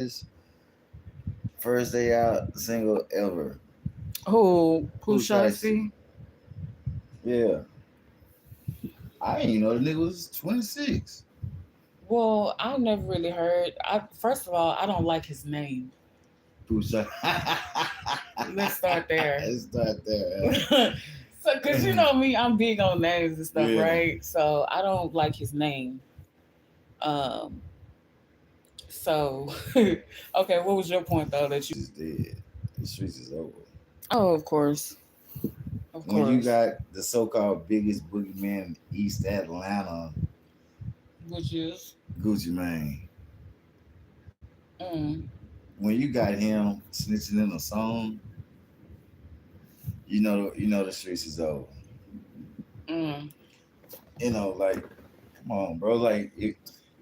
His first day out single ever. Who? Who Who shall shall I I see? see? Yeah. I didn't even know the nigga was 26. Well, I never really heard. First of all, I don't like his name. Who shall Let's start there. Let's start there. So, cause you know me, I'm big on names and stuff, Yeah. right? So I don't like his name. Um. So, okay, what was your point though? That you? Just dead. The streets is over. Oh, of course, of When you course. got the so-called biggest boogeyman in East Atlanta, Which is, Gucci Mane, mm, when you got him snitching in a song, you know the streets is over. mm. Like, come on, bro. Like,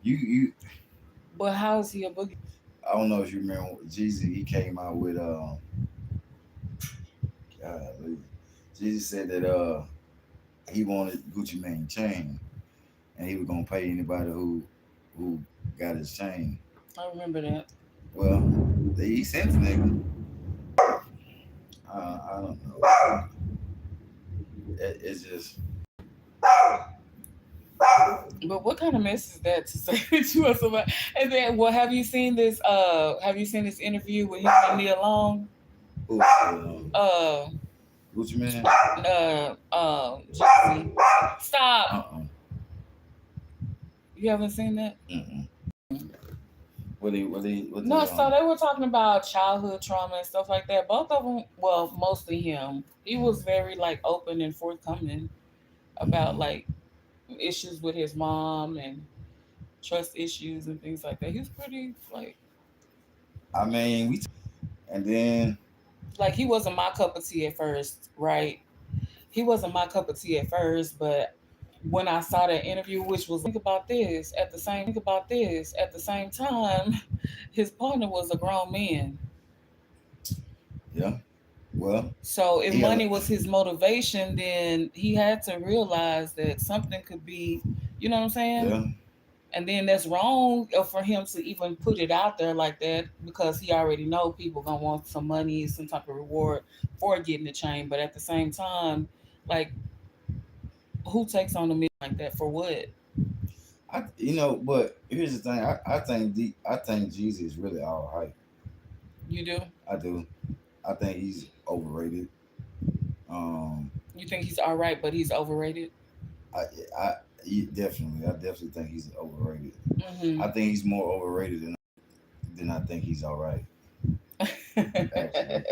you, But how is he a boogie? I don't know if you remember Jeezy. He came out with God, Jeezy said that he wanted Gucci Mane chain, and he was gonna pay anybody who got his chain. I remember that. Well, he sent the nigga. I don't know. It's just But what kind of mess is that to say to us about? And then, well, have you seen this? Have you seen this interview with him and Nia Long? who Uh, Gucci Mane. Jesse. Stop. Uh-uh. You haven't seen that? Mm-mm. What No. they So they were talking about childhood trauma and stuff like that. Both of them, well, mostly him. He was very like open and forthcoming about Mm-hmm. like issues with his mom and trust issues and things like that. He was pretty I mean, and then like he wasn't my cup of tea at first, right? He wasn't my cup of tea at first, but when I saw that interview, which was about this at the same time, his partner was a grown man. yeah, well, So if he money was his motivation, then he had to realize that something could be, you know what I'm saying? yeah. And then that's wrong for him to even put it out there like that because he already know people gonna want some money, some type of reward for getting the chain. But at the same time, like who takes on a million like that for what? But here's the thing. I think Jeezy is really all right. You do? I do. I think he's overrated. Um, You think he's all right, but he's overrated? I, I definitely think he's overrated. Hmm. I think he's more overrated than I think he's all right. Actually,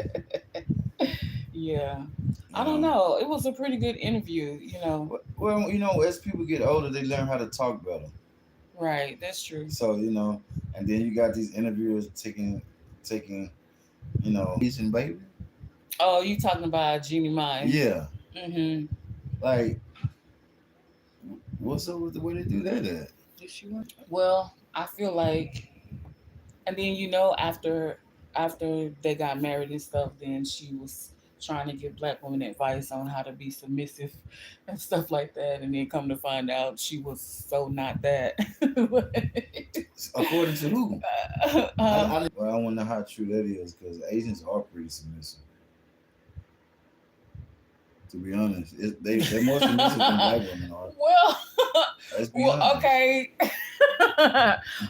Yeah. you I don't know. know. It was a pretty good interview, Well, as people get older, they learn how to talk better. Right, that's true. So and then you got these interviewers taking, Asian baby. Oh, you talking about Jeannie Mai? Yeah, Mm-hmm. like what's up with the way they do that at? Did she want? Well, I feel like, and then after they got married and stuff, then she was trying to give black women advice on how to be submissive and stuff like that, and then come to find out she was so not that. According to who? uh, Well, I wonder how true that is because Asians are pretty submissive. To be honest, they're more submissive than black women are. well, Let's be well, honest. okay.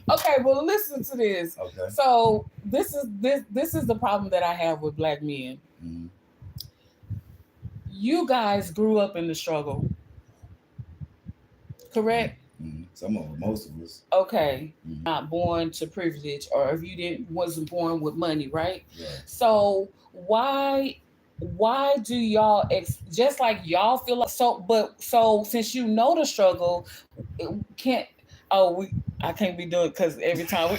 Okay, well, listen to this. Okay. So this is the problem that I have with black men. Mm-hmm. You guys grew up in the struggle, correct? Mm-hmm. Some of them, most of us. Okay, Mm-hmm. not born to privilege, or if you didn't wasn't born with money, right? Right. So why do y'all just like y'all feel like so since you know the struggle, it can't oh we I can't be doing because every time we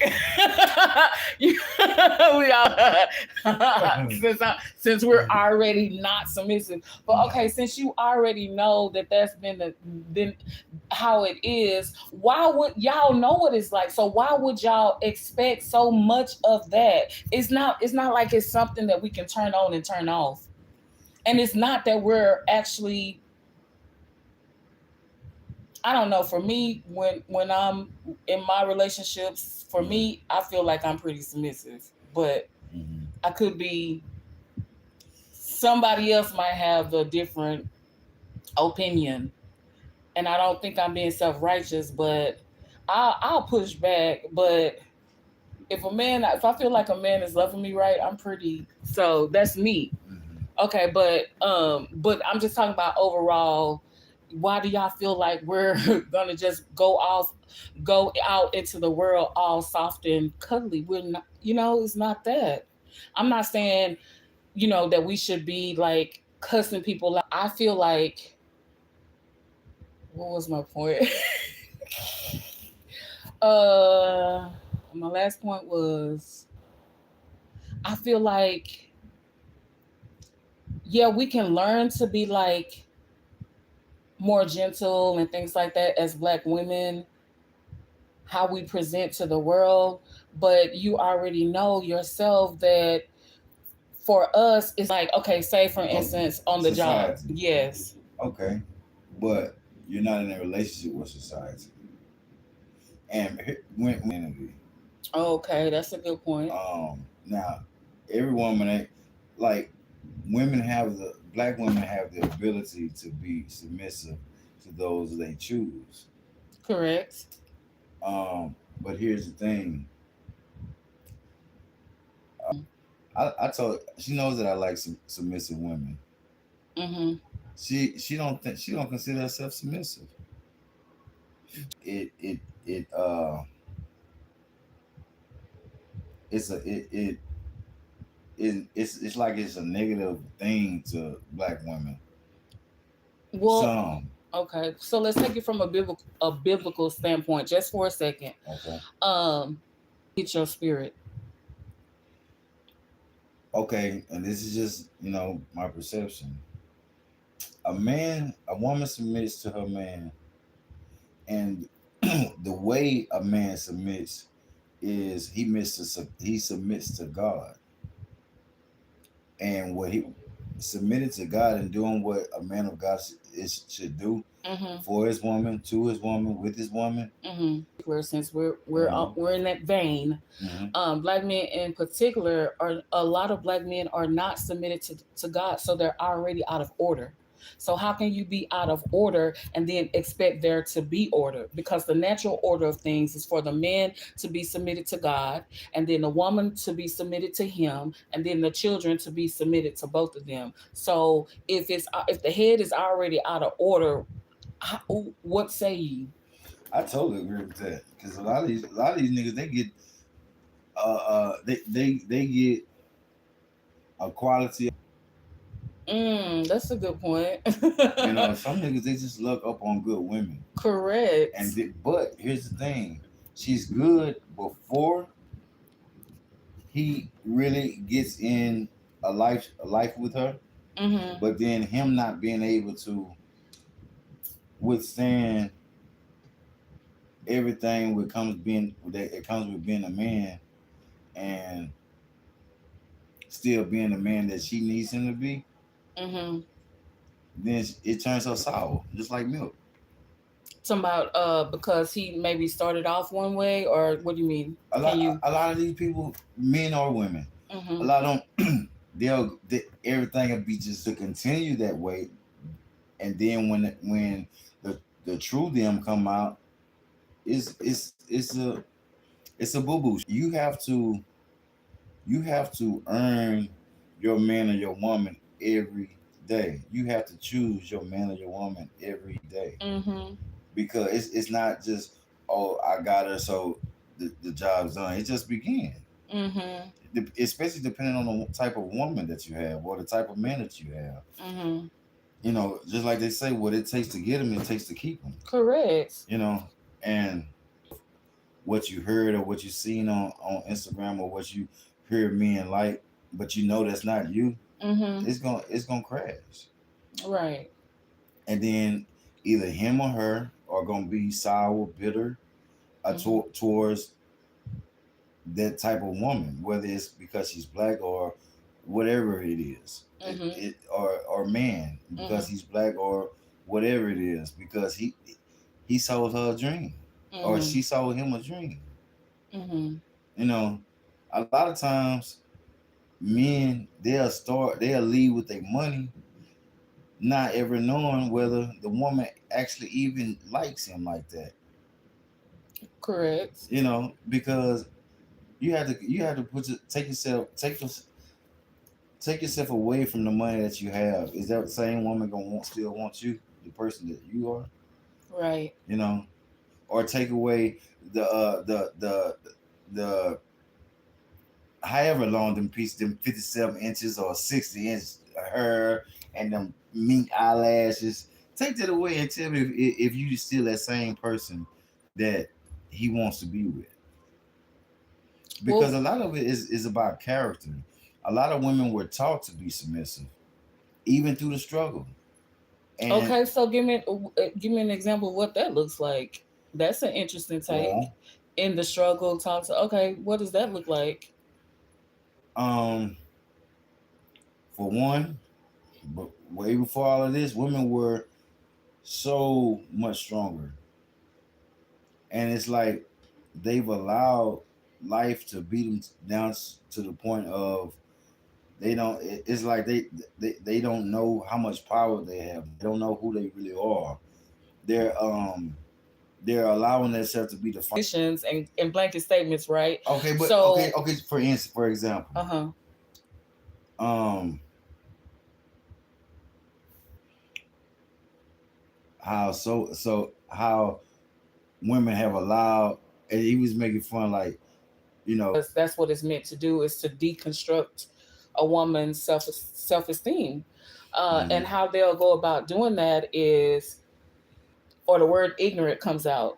you, we all since we're already not submissive, but okay, since you already know that that's been then how it is, why would y'all know what it's like, so why would y'all expect so much of that? It's not like it's something that we can turn on and turn off, and it's not that we're actually I don't know. For me, when I'm in my relationships, for Mm-hmm. me, I feel like I'm pretty submissive. But Mm-hmm. I could be somebody else might have a different opinion, and I don't think I'm being self righteous, but I'll push back. But if I feel like a man is loving me right, I'm pretty. So that's me. Mm-hmm. Okay, but I'm just talking about overall. Why do y'all feel like we're gonna just go out into the world all soft and cuddly? We're not. It's not that. I'm not saying that we should be like cussing people out. I feel like, what was my point? uh, my last point was, I feel like, yeah, we can learn to be like more gentle and things like that as Black women, how we present to the world. But you already know yourself that for us, it's like, okay, say for Oh, instance, on the job. society. Yes. Okay, but you're not in a relationship with society. And when interview, Okay, that's a good point. now every woman ain't like women have the black women have the ability to be submissive to those they choose. Correct. But here's the thing. I told she knows that I like submissive women. Mm-hmm. She don't consider herself submissive. It it it it's a it's like it's a negative thing to black women. Well, Some okay. So let's take it from a biblical standpoint, just for a second. okay Um, get your spirit. okay, and this is just my perception. A woman submits to her man, and the way a man submits is he submits to God, and what he submitted to God and doing what a man of God should do Mm-hmm. for his woman, to his woman, with his woman. Mm-hmm. Since we're You we're uh, know. we're in that vein, Hmm. Black men in particular are a lot of Black men are not submitted to God, so they're already out of order. So how can you be out of order and then expect there to be order? Because the natural order of things is for the man to be submitted to God, and then the woman to be submitted to him, and then the children to be submitted to both of them. So if the head is already out of order, how, what say you? I totally agree with that because a lot of these niggas they get a quality. That's a good point. Some niggas they just look up on good women, Correct. but here's the thing: she's good before he really gets in a life with her, Mm-hmm. but then him not being able to withstand everything that it comes with being a man and still being the man that she needs him to be, Mm-hmm. then it turns her sour, just like milk. Talking about because he maybe started off one way, or what do you mean? A Can lot, you? a lot of these people, men or women, a Mm-hmm. lot of them, everything will be just to continue that way, and then when the true them come out, it's a boo boo. You have to earn your man or your woman every day. You have to choose your man or your woman every day Mm-hmm. because it's not just, oh, I got her, so the job's done. It just began. Mm-hmm. Especially depending on the type of woman that you have or the type of man that you have. Mm-hmm. Just like they say, what it takes to get them, it takes to keep them. Correct. And what you heard or what you seen on Instagram or what you hear men like, but that's not you. Mm-hmm. It's gonna crash, Right. and then either him or her are gonna be sour, bitter, Mm-hmm. towards that type of woman, whether it's because she's black or whatever it is, Mm-hmm. or man because Mm-hmm. he's black or whatever it is because he sold her a dream, or Mhm. she sold him a dream. Mhm. You know, a lot of times men they'll leave with their money, not ever knowing whether the woman actually even likes him like that. Correct. Because you have to take yourself away from the money that you have. Is that same woman gonna still want you, the person that you are? Right. You know, or take away the however long them pieces, them 57 inches or 60 inch hair and them mink eyelashes. Take that away and tell me if you still that same person that he wants to be with. Because Well, a lot of it is about character. A lot of women were taught to be submissive, even through the struggle. And okay, so give me an example of what that looks like. That's an interesting take. well, In the struggle, talk to okay, what does that look like? um, for one, but way before all of this, women were so much stronger. And it's like they've allowed life to beat them down to the point of they don't. It's like they don't know how much power they have. They don't know who they really are. They're um they're allowing themselves to be defined. And blanket statements, right? Okay, but okay, So, okay. For instance, for example, uh-huh. um, how women have allowed, and he was making fun like you know. That's what it's meant to do is to deconstruct a woman's self-esteem. And Mhm, how they'll go about doing that is, or the word ignorant comes out.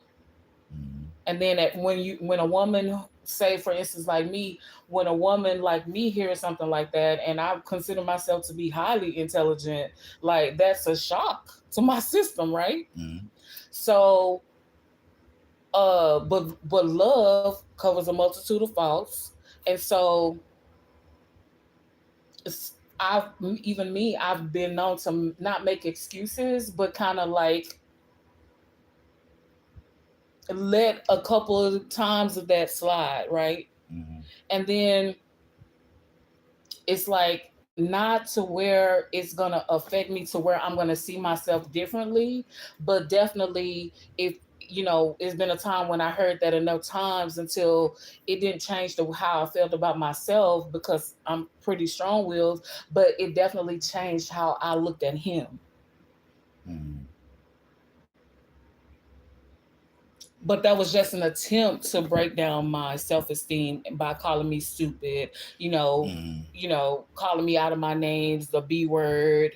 mhm, And then when a woman, say for instance like me, when a woman like me hears something like that and I consider myself to be highly intelligent, like that's a shock to my system, right? mhm, So but love covers a multitude of faults. And so it's, I've even me, I've been known to not make excuses, but kind of like let a couple of times of that slide, right? mhm, And then it's like not to where it's going to affect me to where I'm going to see myself differently, but definitely if it's been a time when I heard that enough times until it didn't change how I felt about myself because I'm pretty strong willed, but it definitely changed how I looked at him. mhm, But that was just an attempt to break down my self-esteem by calling me stupid, you know, mhm. calling me out of my names, the B word,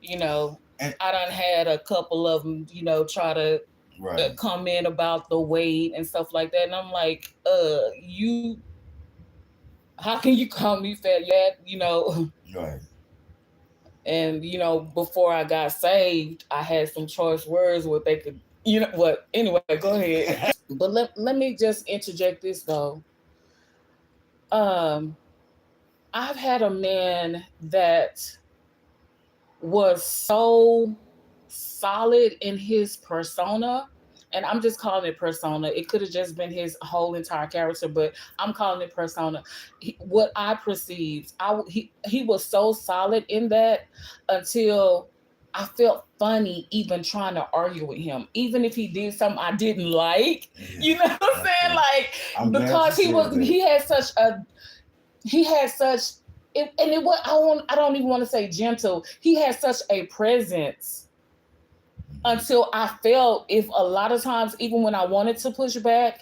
you know. And I done had a couple of them, try to right, comment about the weight and stuff like that. And I'm like, you, how can you call me fat? right. And, before I got saved, I had some choice words where they could, what, anyway, go ahead. But let me just interject this though. Um, I've had a man that was so solid in his persona, and I'm just calling it persona. It could have just been his whole entire character, but I'm calling it persona. What I perceived, he was so solid in that until I felt funny even trying to argue with him, even if he did something I didn't like. Yeah. You know what I'm saying? Okay. I'm Like glad you because said that. he had such and it was I don't even want to say gentle. He had such a presence Mhm, until I felt if a lot of times even when I wanted to push back,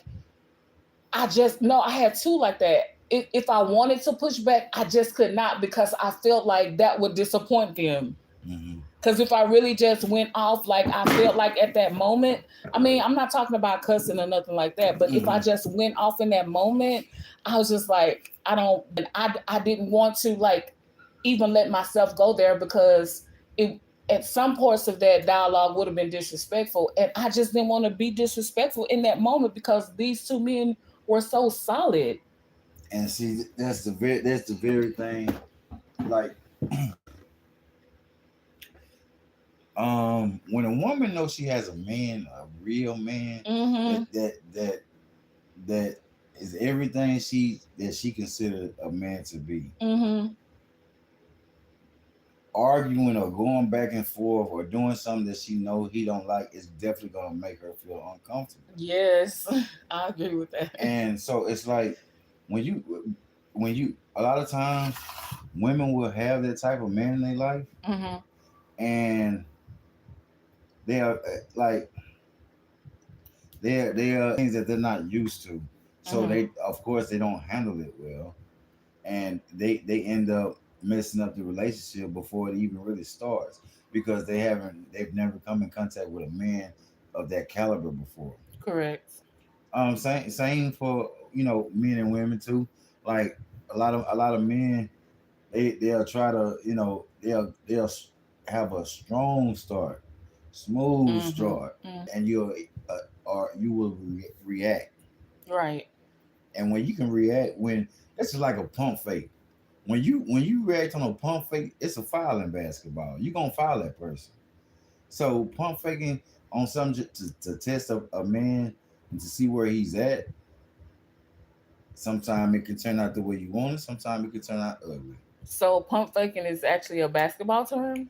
I just no, I had two like that. If I wanted to push back, I just could not because I felt like that would disappoint them. mhm, Because if I really just went off like I felt like at that moment, I mean, I'm not talking about cussing or nothing like that, but if I mhm, just went off in that moment, I was just like, I don't, and I didn't want to like even let myself go there because it, at some parts of that dialogue would have been disrespectful. And I just didn't want to be disrespectful in that moment because these two men were so solid. And see, that's the very thing. Like, When a woman knows she has a man, a real man, that Mhm. that that that is everything she considered a man to be, Mhm. arguing or going back and forth or doing something that she know he don't like is definitely gonna make her feel uncomfortable. Yes, I agree with that. And so it's like when you a lot of times women will have that type of man in their life, Mhm. and they are like they are things that they're not used to. So Mhm. they, of course, they don't handle it well, and they end up messing up the relationship before it even really starts because they've never come in contact with a man of that caliber before. Correct. Same for men and women too. Like a lot of men, they'll try to they'll have a strong start, smooth Mhm. start, Mm. and or you will react. Right. And when you can react, when it's just like a pump fake. When you react on a pump fake, it's a foul in basketball. You're gonna foul that person. So pump faking on something to test a man and to see where he's at. Sometimes it can turn out the way you want it. Sometimes it can turn out ugly. So pump faking is actually a basketball term.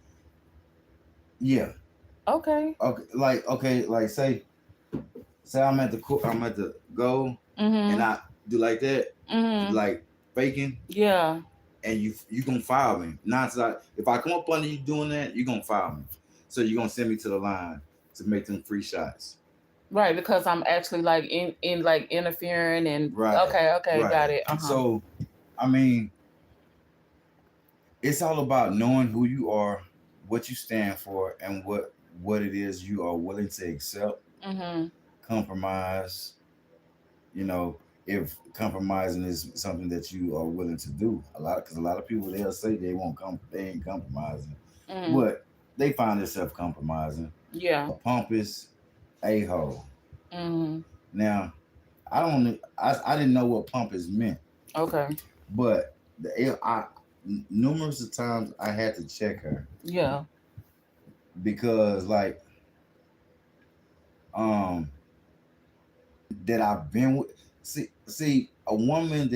Yeah. Okay. Okay. Like say I'm at the court, I'm at the goal, and Mhm. I do like that, Mhm. like faking, Yeah. and you gonna foul me. Not like if I come up under you doing that, you gonna foul me. So you're gonna send me to the line to make them free shots. Right, because I'm actually like in like interfering and Right. okay, got Right. it. Uh-huh. So I mean, it's all about knowing who you are, what you stand for, and what it is you are willing to accept, Mhm. compromise. You know, if compromising is something that you are willing to do, because a lot of people they'll say they ain't compromising, Mhm. but they find themselves compromising. Yeah. A pompous a hole. Mhm. Now, I didn't know what pompous meant, Okay. but numerous of times I had to check her Yeah. because like um that I've been with. See, a woman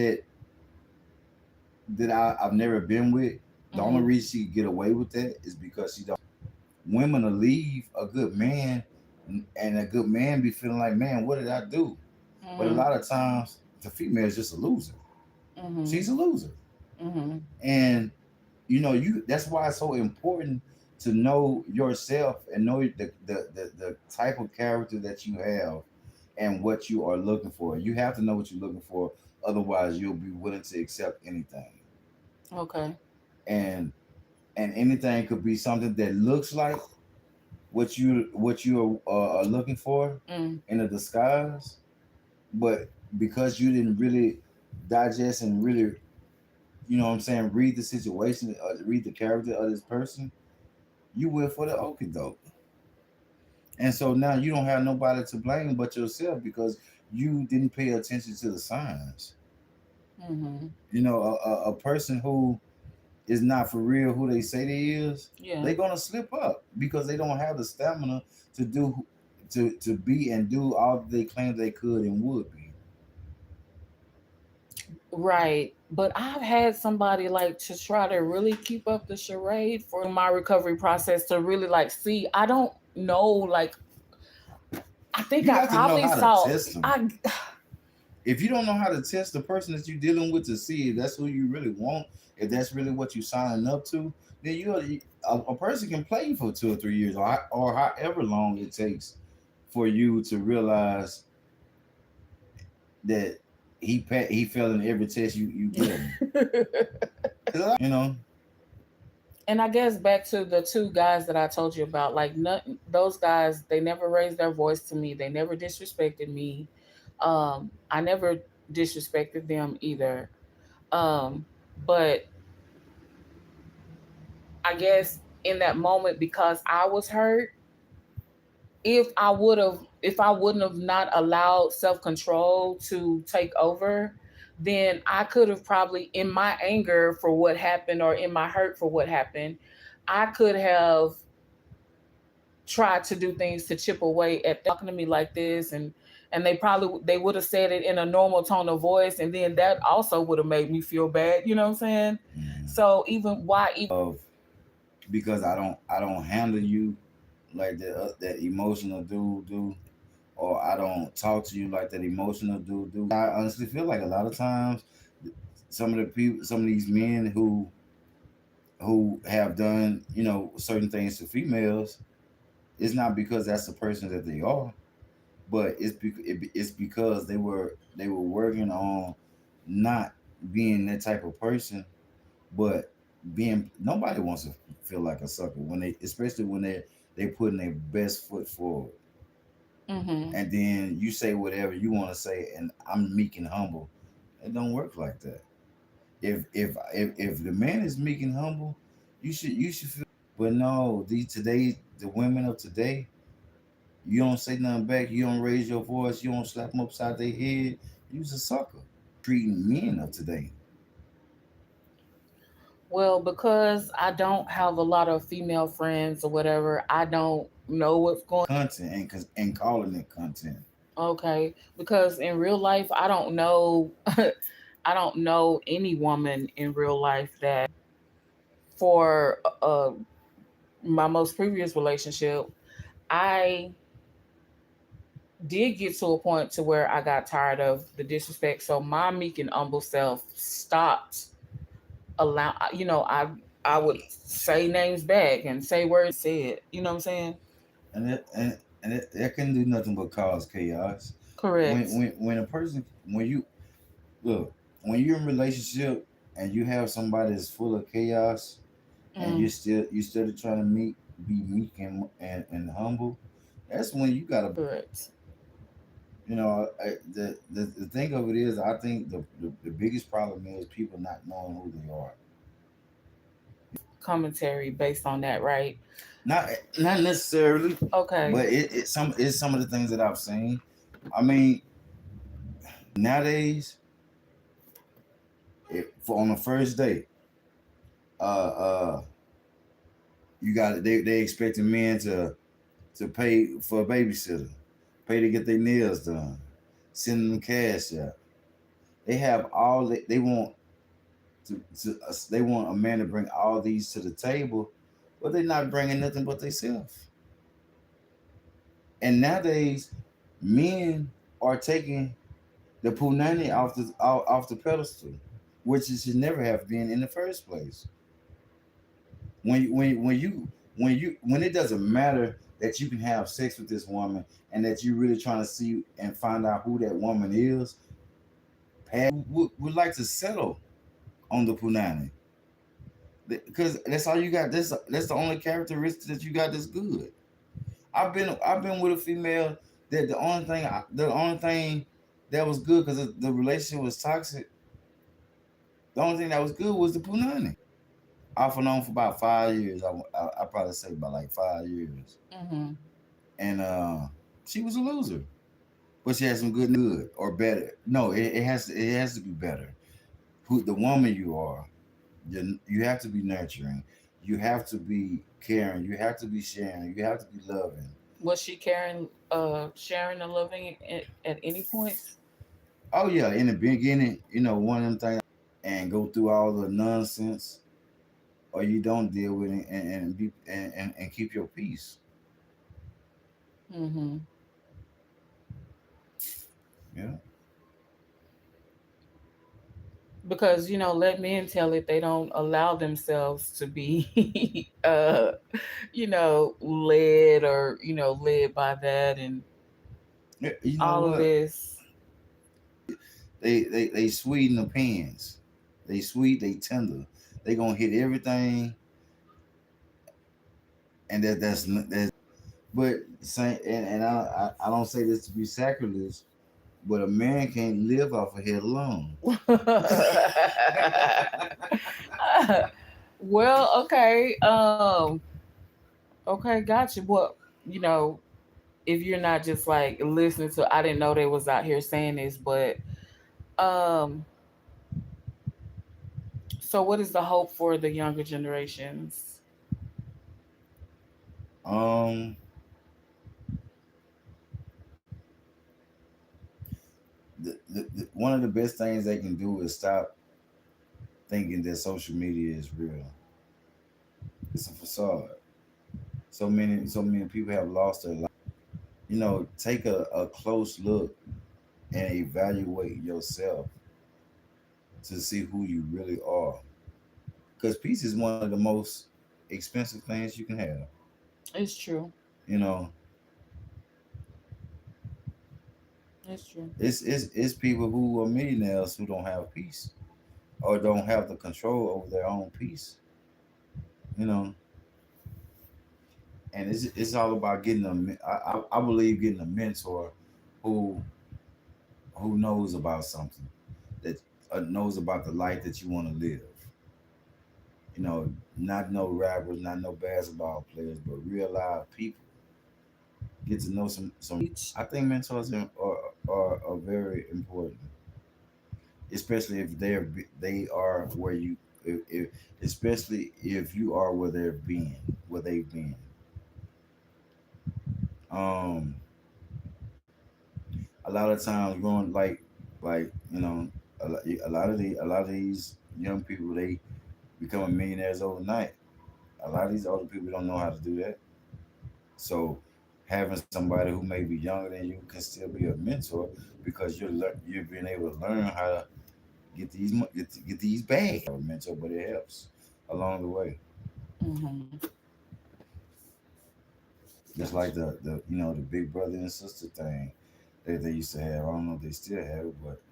I've never been with. The only Mhm. reason she get away with that is because she don't. Women will leave a good man, and a good man be feeling like, man, what did I do? But a Mhm. lot of times, the female is just a loser. Mhm. She's a loser, Mhm. and that's why it's so important to know yourself and know the type of character that you have and what you are looking for. You have to know what you're looking for, otherwise you'll be willing to accept anything. Okay. And anything could be something that looks like what you are looking for Mm. in a disguise, but because you didn't really digest and really, what I'm saying, read the situation, read the character of this person, you went for the okie doke. And so now you don't have nobody to blame but yourself because you didn't pay attention to the signs. Mhm. A person who is not for real who they say they is, Yeah. they're gonna slip up because they don't have the stamina to do to be and do all that they claim they could and would be. Right. But I've had somebody like to try to really keep up the charade for my recovery process to really like see. I don't know, like I think You I got to know probably how to saw test them. I If you don't know how to test the person that you're dealing with to see if that's who you really want, if that's really what you're signing up to, then a person can play you for 2 or 3 years, or however long it takes for you to realize that he fell in every test you give him. and I guess back to the two guys that I told you about, like those guys, they never raised their voice to me. They never disrespected me. I never disrespected them either. Um, but I guess in that moment, because I was hurt, if I wouldn't have not allowed self-control to take over, then I could have probably, in my anger for what happened or in my hurt for what happened, I could have try to do things to chip away at talking to me like this, and they would have said it in a normal tone of voice, and then that also would have made me feel bad, you know what I'm saying? Mhm. So even why even Of because I don't handle you like that emotional dude do, or I don't talk to you like that emotional dude do. I honestly feel like a lot of times some of these men who have done certain things to females, it's not because that's the person that they are, but it's because they were working on not being that type of person, but being nobody wants to feel like a sucker when they especially when they putting their best foot forward, hmm and then you say whatever you want to say and I'm meek and humble. It don't work like that. If the man is meek and humble, you should feel. But no, the women of today, you don't say nothing back, you don't raise your voice, you don't slap them upside their head. You's a sucker. Treating men of today. well, because I don't have a lot of female friends or whatever, I don't know what's going. Content and calling it content. Okay, because in real life, I don't know, I don't know any woman in real life that for my most previous relationship, I did get to a point to where I got tired of the disrespect. So my meek and humble self stopped allow. I would say names back and say words said. You know what I'm saying? And that can do nothing but cause chaos. Correct. When a person when you look when you're in a relationship and you have somebody that's full of chaos, and Mm, you're still trying to be meek and humble, that's when you gotta. correct. The thing of it is, I think the biggest problem is people not knowing who they are. Commentary based on that, right? Not not necessarily, Okay. but it's some of the things that I've seen. I mean, nowadays, for on the first date, uh, you got they expecting men to pay for a babysitter, pay to get their nails done, send them cash out. They have all they want they want a man to bring all these to the table, but they're not bringing nothing but themselves. And nowadays, men are taking the punani off the pedestal, which it should never have been in the first place. When it doesn't matter that you can have sex with this woman and that you're really trying to see and find out who that woman is, would like to settle on the punani because that's all you got. That's the only characteristic that you got that's good. I've been with a female that the only thing that was good because the relationship was toxic. The only thing that was good was the punani. Off and on for about 5 years. I probably say about like 5 years, Mm-hmm. and she was a loser, but she had some good or better. No, it has to be better. Who the woman you are, you have to be nurturing. You have to be caring. You have to be sharing. You have to be loving. Was she sharing and loving at any points? Oh yeah, in the beginning, one of them things, and go through all the nonsense, or you don't deal with it and keep your peace. Mm-hmm. Yeah. Because let men tell it, they don't allow themselves to be led or led by that and Yeah, you know all of what? this. They sweeten the pans. They sweet. They tender. They gonna hit everything, and that's. But and I don't say this to be sacrilege, but a man can't live off a head alone. Well, okay. Okay, gotcha. Well, you know, if you're not just like listening to, I didn't know they was out here saying this, but um, so what is the hope for the younger generations? um, one of the best things they can do is stop thinking that social media is real. It's a facade. So many people have lost their life. Take a close look and evaluate yourself to see who you really are. Because peace is one of the most expensive things you can have. It's true. You know, It's true. it's people who are millionaires who don't have peace or don't have the control over their own peace. You know, and it's all about getting I believe getting a mentor who who knows about something that knows about the life that you want to live. Not no rappers, not no basketball players, but real live people. Get to know some. I think mentors are very important, especially if they are where you, if especially if you are where they've been. Um, a lot of times growing like a lot of these young people they becoming millionaires overnight. A lot of these older people don't know how to do that. So having somebody who may be younger than you can still be a mentor because you're being able to learn how to get these bags. A mentor, but it helps along the way. Mm-hmm. Just like the big brother and sister thing that they used to have. I don't know if they still have it, but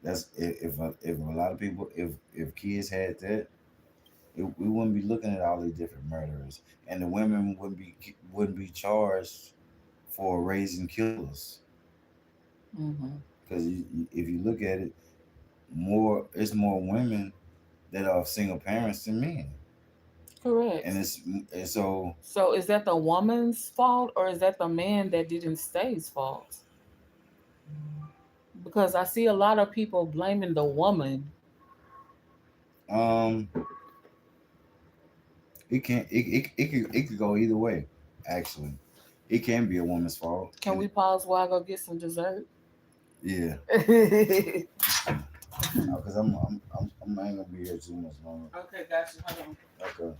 that's if a lot of people if kids had that, we wouldn't be looking at all these different murderers, and the women wouldn't be charged for raising killers. Mm-hmm. Because if you look at it, it's more women that are single parents than men, and Correct. and so So is that the woman's fault or is that the man that didn't stay's fault? Because I see a lot of people blaming the woman. um it could go either way. Actually, it can be a woman's fault. Can we pause while I go get some dessert? Yeah, Okay, because I ain't gonna be here too much longer. got you. Hold on. Okay.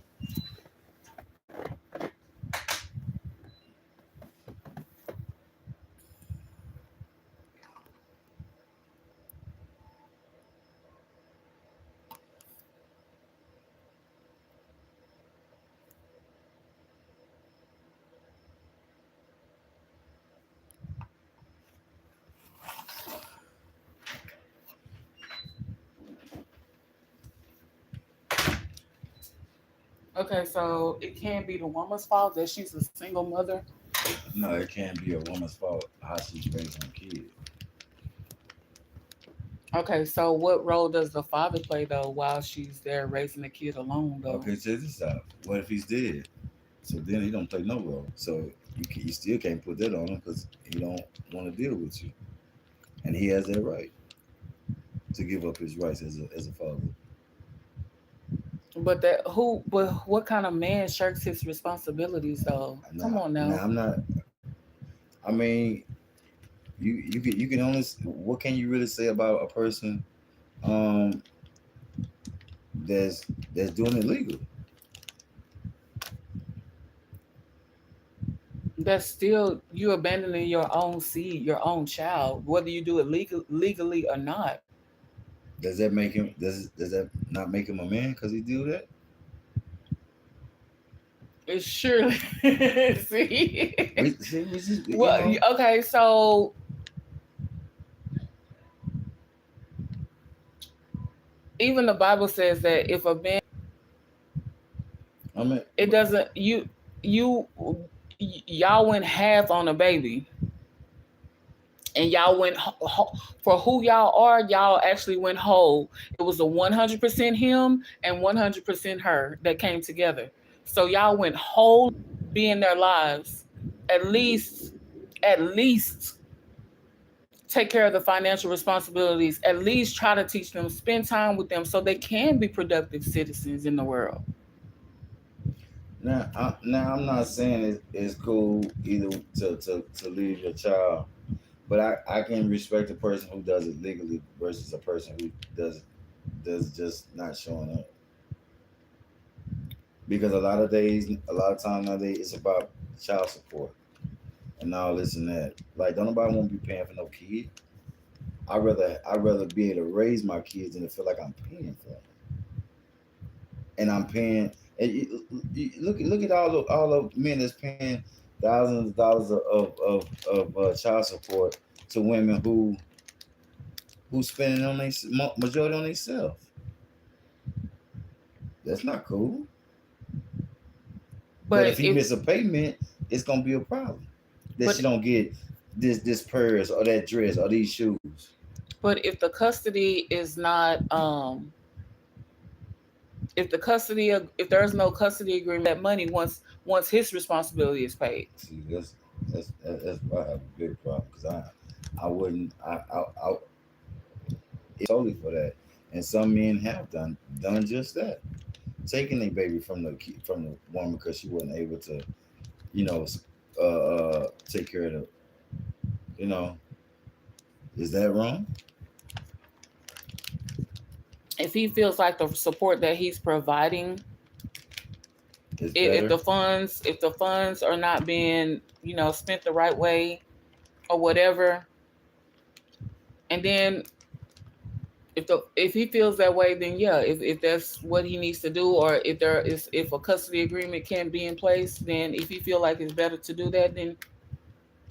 Okay, so it can be the woman's fault that she's a single mother. No, it can't be a woman's fault how she's raising a kid. Okay, so what role does the father play though while she's there raising the kid alone though? Okay, check this out. What if he's dead? So then he don't play no role. So you still can't put that on him because he don't want to deal with you, and he has that right to give up his rights as a father. But what kind of man shirks his responsibilities though? Come Now, on now now. I'm not. I mean, you can only what can you really say about a person um that's that's doing it legal? That's still you abandoning your own seed, your own child, whether you do it legally or not. Does that make him does that not make him a man because he do that? It's surely see. We see we just Well, okay, so even the Bible says that if a man, I mean, it doesn't you y'all went half on a baby, and y'all went for who y'all are. Y'all actually went whole. It was a 100% him and 100% her that came together. So y'all went whole, being their lives. At least, at least take care of the financial responsibilities. At least try to teach them, spend time with them, so they can be productive citizens in the world. now I'm not saying it's cool either to leave your child But I can respect a person who does it legally versus a person who does just not showing up. Because a lot of time nowadays, it's about child support and all this and that. Like, don't nobody want to be paying for no kid. I rather be able to raise my kids than to feel like I'm paying for them. And I'm paying. And look at all the men that's paying thousands of dollars of child support to women who spending on they majority on themselves. That's not cool. But But if he if miss a payment, it's gonna be a problem. That but she don't get this purse or that dress or these shoes. but if the custody is not if there's no custody agreement, that money once his responsibility is paid. See, that's why I have a big problem because I wouldn't I totally for that. And some men have done just that, taking a baby from the woman because she wasn't able to, you know, take care of the, you know, is that wrong? If he feels like the support that he's providing, Is if better. the funds are not being spent the right way or whatever, and then if he feels that way, then yeah, if that's what he needs to do, or if a custody agreement can't be in place, then if he feel like it's better to do that, then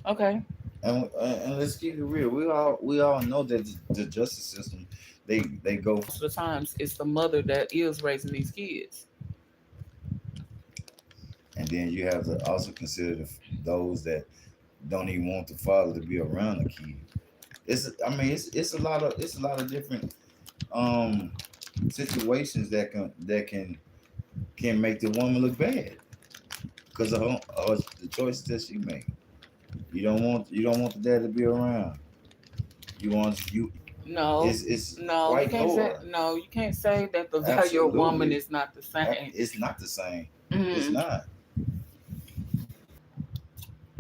okay. And let's keep it real. We all know that the justice system, they go, Most of the times it's the mother that is raising these kids. and then you have to also consider those that don't even want the father to be around the kid. I mean, it's a lot of different um situations that can make the woman look bad because of the choices that she made. You don't want the dad to be around. You want you. No, It's no, you quite can't say lower. no. You can't say that the value of woman Absolutely, is not the same. it's not the same. It's Hmm. not.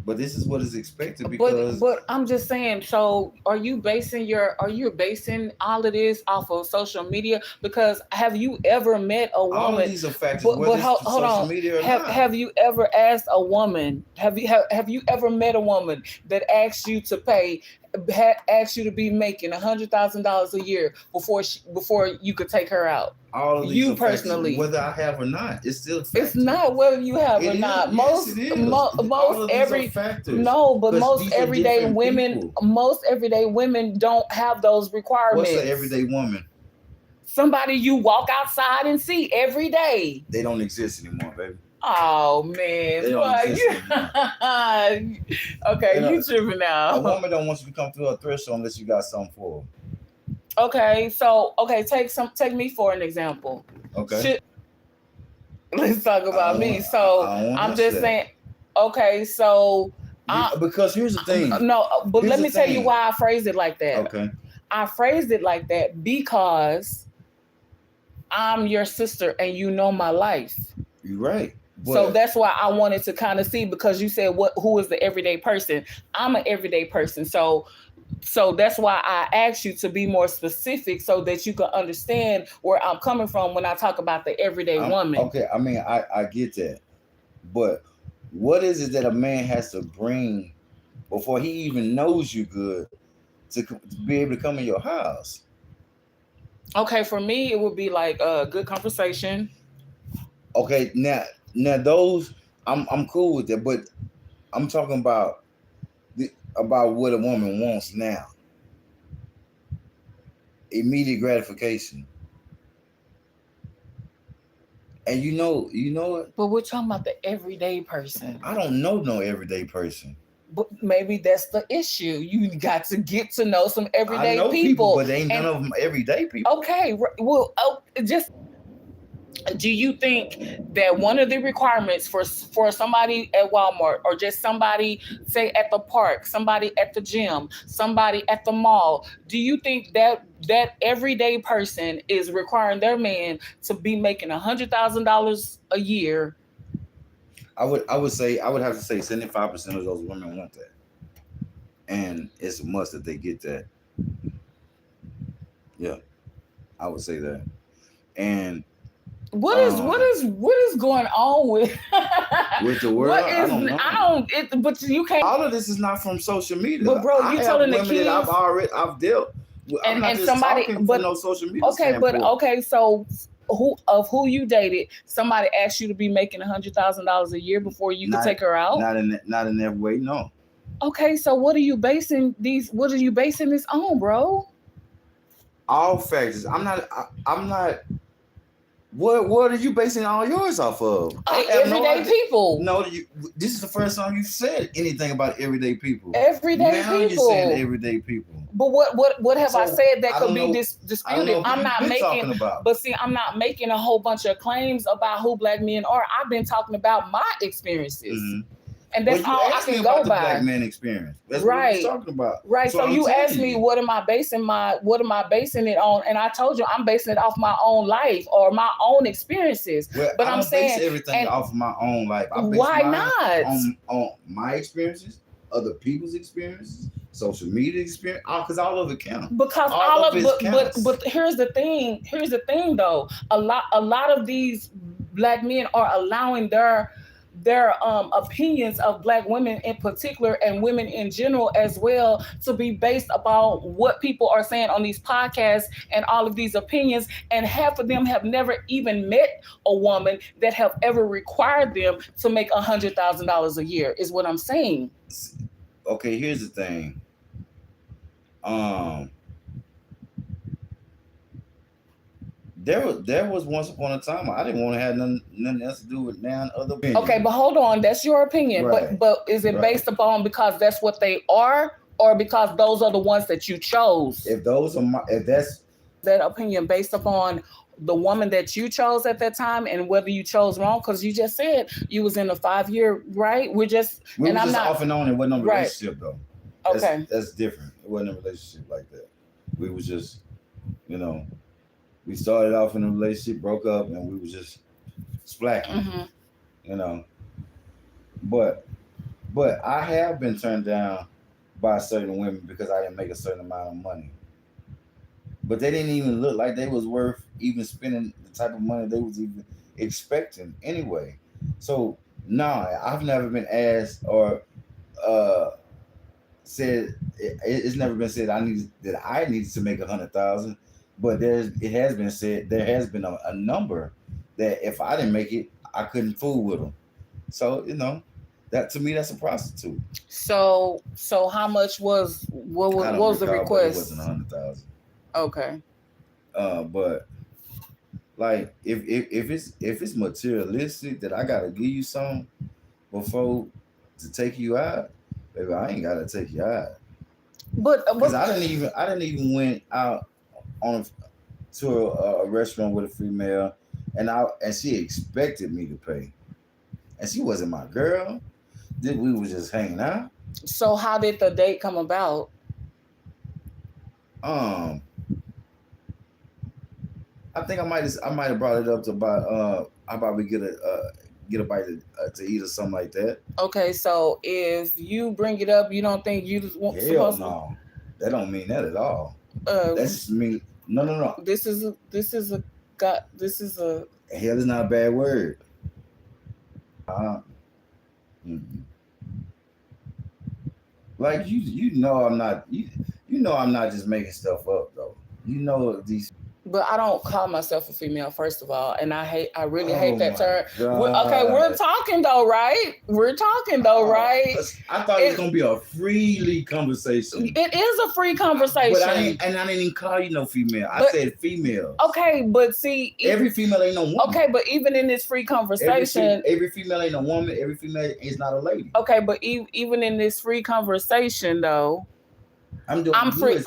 But this is what is expected But because but I'm just saying. So are you basing all of this off of social media? Because have you ever met a all of woman? these are factors, But whether it's hold social on. media or not. Have you ever asked a woman? Have you ever met a woman that asked you to pay? Asked you to be making $100,000 a year before you could take her out? All of these You are factors, personally. whether I have or not. It's still It's factors. not whether you have or It is. not. Yes, it is. Most All of these are every factors no, but because these are different people. most everyday women don't have those What's an requirements. everyday woman? Somebody you walk outside and see every day. They don't exist anymore, baby. Oh They man, don't boy, exist you anymore. okay? And You tripping a now? woman don't want you to come through her threshold unless you got something for Okay, so take me for an example. her. Okay. Should Let's talk I about don't me. want. So I don't want to I'm answer just that. saying. Okay, so I Because here's the thing. no, but Here's let the me tell you thing. why I phrased it like that. Okay. I phrased it like that because I'm your sister and you know my life. You're right. So But that's why I wanted to kind of see, because you said who is the everyday person? I'm an everyday person. So that's why I asked you to be more specific so that you can understand where I'm coming from when I talk about the everyday I'm woman. okay. I mean, I get that. But what is it that a man has to bring before he even knows you good to be able to come in your house? Okay, for me it would be like a good conversation. Okay, now those I'm cool with that, but I'm talking about what a woman wants now. Immediate gratification. And you know it. But we're talking about the everyday person. I don't know no everyday person. But maybe that's the issue. You got to get to know some I everyday know people, people. but they ain't none And of them everyday people. okay, well, just do you think that one of the requirements for somebody at Walmart, or just somebody say at the park, somebody at the gym, somebody at the mall, do you think that everyday person is requiring their man to be making $100,000 a year? I would have to say 75% of those women want that. and it's a must that they get that. Yeah, I would say that. And What is going on with the world, what I is don't know. I don't it, but you can't. All of this is not from social media. But bro, I you have telling the women that kids I've dealt with. I'm not and just somebody, talking but from no social media okay, but standpoint. okay, so who you dated, somebody asked you to be making $100,000 a year before you could Not take her out. not in that way. No, Okay, so what are you basing this on, bro? all factors. I'm not. What are you basing all yours off of? I have no Everyday idea. people. No, this is the first time you said anything about everyday people. Everyday Now you're people. saying everyday people. But what have I So, said that I could don't be know. I don't disputed? know who I'm you've not been making, talking about. but see, I'm not making a whole bunch of claims about who black men are. I've been talking about my experiences, Mm-hmm. and Well, that's you all I asked me can about go the by. black man experience. That's what we Right. was talking about. Right. So I'm you telling asked me you. what am I basing it on, and I told you I'm basing it off my own life or my own experiences. Well, But I I'm don't saying, base everything and off of my own life. I base why mine not? on my experiences, other people's experiences, social media experience, because all of it counts. Because All of it but counts. here's the thing. Here's the thing though. A lot of these black men are allowing their opinions of black women in particular and women in general as well to be based upon what people are saying on these podcasts and all of these opinions, and half of them have never even met a woman that have ever required them to make $100,000 a year is what I'm saying. Okay, here's the thing. Um, there was once upon a time I didn't want to have nothing else to do with now other opinions. Okay, but hold on, that's your opinion. Right. But is it Right. based upon because that's what they are, or because those are the ones that you chose? If that's That opinion based upon the woman that you chose at that time and whether you chose wrong, because you just said you was in a 5-year, right? we And were I'm just not off and on. It wasn't a right. relationship though. Okay. That's different. It wasn't a relationship like that. We was just, we started off in a relationship, broke up, and we was just splacking, Mm-hmm. But I have been turned down by certain women because I didn't make a certain amount of money. But they didn't even look like they was worth even spending the type of money they was even expecting anyway. So nah, I've never been asked or said it's never been said I needed to make 100,000, but it has been said there has been a number that if I didn't make it, I couldn't fool with them. So that to me that's a prostitute. So how much was what was the But it request? wasn't 100,000. Okay. But like if it's materialistic that I gotta give you some before to take you out, baby, I ain't gotta take you out. But Because I didn't even went out on to a restaurant with a female, and she expected me to pay, and she wasn't my girl. We was just hanging out. so how did the date come about? I think I might have brought it up to about how about we get a bite to eat or something like that. Okay, so if you bring it up, you don't think you just want Hell no, that don't mean that at all. That's just mean no. This is a Hell is not a bad word. Mm-hmm. Like I'm not I'm not just making stuff up though. These. But I don't call myself a female, first of all, and I really hate that term. God. We're talking though, right? Right? I thought it was gonna be a freely conversation. It is a free conversation. But I didn't even call you no female. I said female. Okay, but see, every female ain't no woman. Okay, but even in this free conversation, every female ain't a woman. Every female is not a lady. Okay, but even in this free conversation, though, I'm free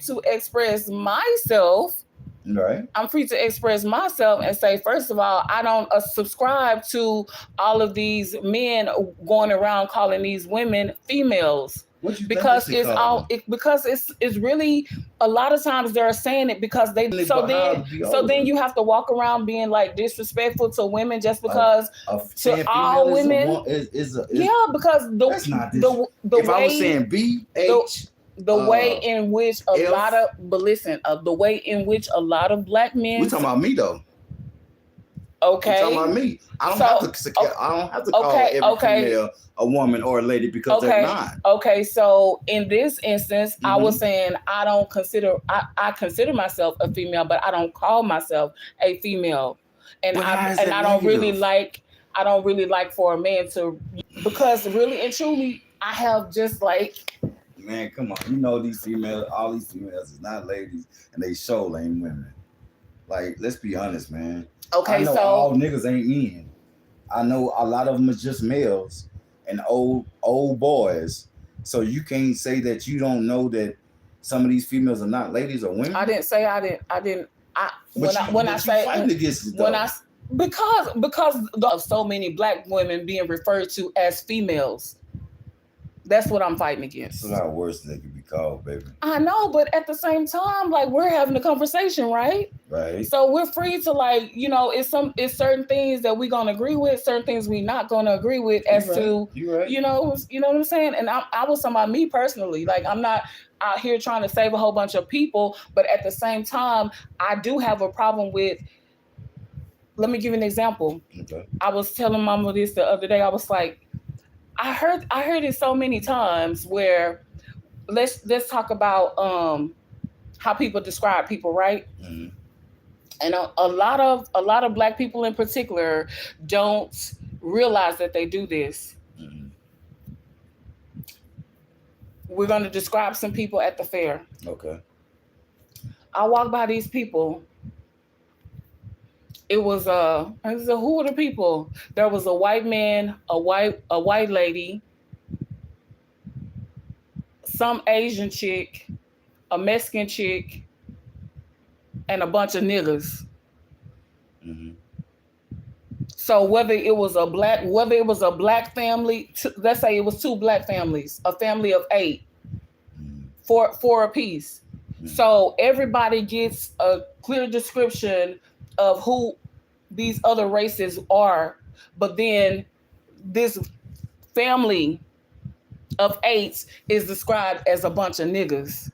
to express myself. Right. I'm free to express myself and say, first of all, I don't subscribe to all of these men going around calling these women females. What you think they because should it's call all them? because it's really a lot of times they're saying it because they But how to be so then older? you have to walk around being like disrespectful to women just A, because to saying female all is a women. one is Yeah, because that's not this. the If I was way saying B the H the way in which a lot F, of but listen the way in which a lot of black we men talking about me though. We talking okay about me. I don't have so to. I don't have to call okay every okay female a woman or a lady because they're okay not. okay so in this instance I was Mm-hmm. saying I consider myself a female but I don't call myself a female and But how is I that don't really negative? like for a man to because really and truly I have just like Man, come on. You know these females, all these females is not ladies, and they show ain't women. Like, let's be honest, man. I okay know so all niggas ain't men. I know a lot of them are just males and old boys. So you can't say that you don't know that some of these females are not ladies or women. I didn't say I didn't I But when I you say fighting against it when though. I because of so many black women being referred to as females. That's what I'm fighting It's against. a lot worse than they could be called, baby. I know, but at the same time, like we're having a conversation, right? Right? So we're free to like, it's certain things that we're gonna agree with, certain things we're not gonna agree with as to You right. you know what I'm saying? And I was talking about me personally. Like I'm not out here trying to save a whole bunch of people, but at the same time, I do have a problem with let me give you an example. Okay. I was telling mama this the other day. I was like, I heard it so many times where let's talk about how people describe people, right? Mm-hmm. And a lot of black people in particular don't realize that they do this. Mm-hmm. We're going to describe some people at the fair. Okay. I walk by these people. I said, who are the people? There was a white man, a white lady, some Asian chick, a Mexican chick, and a bunch of niggas. Mm-hmm. So whether it was a black family, let's say it was two black families, a family of 8, Mm-hmm. four apiece. Mm-hmm. So everybody gets a clear description of who these other races are, but then this family of 8 is described as a bunch of niggas.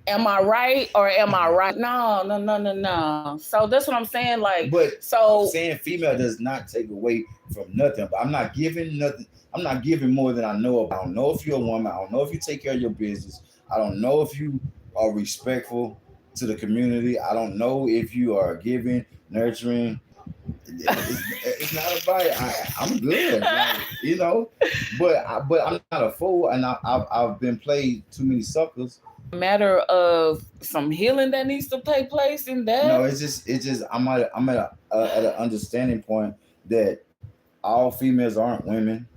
Am I right or am I right? No. So that's what I'm saying. Like, but so saying female does not take away from nothing. But I'm not giving nothing. I'm not giving more than I know about. I don't know if you're a woman. I don't know if you take care of your business. I don't know if you are respectful to the community. I don't know if you are giving, nurturing. It's not about it. I'm good, like, but I'm not a fool, and I've been played too many suckers. matter of some healing that needs to take place in that. No, it's just I'm at an understanding point that all females aren't women.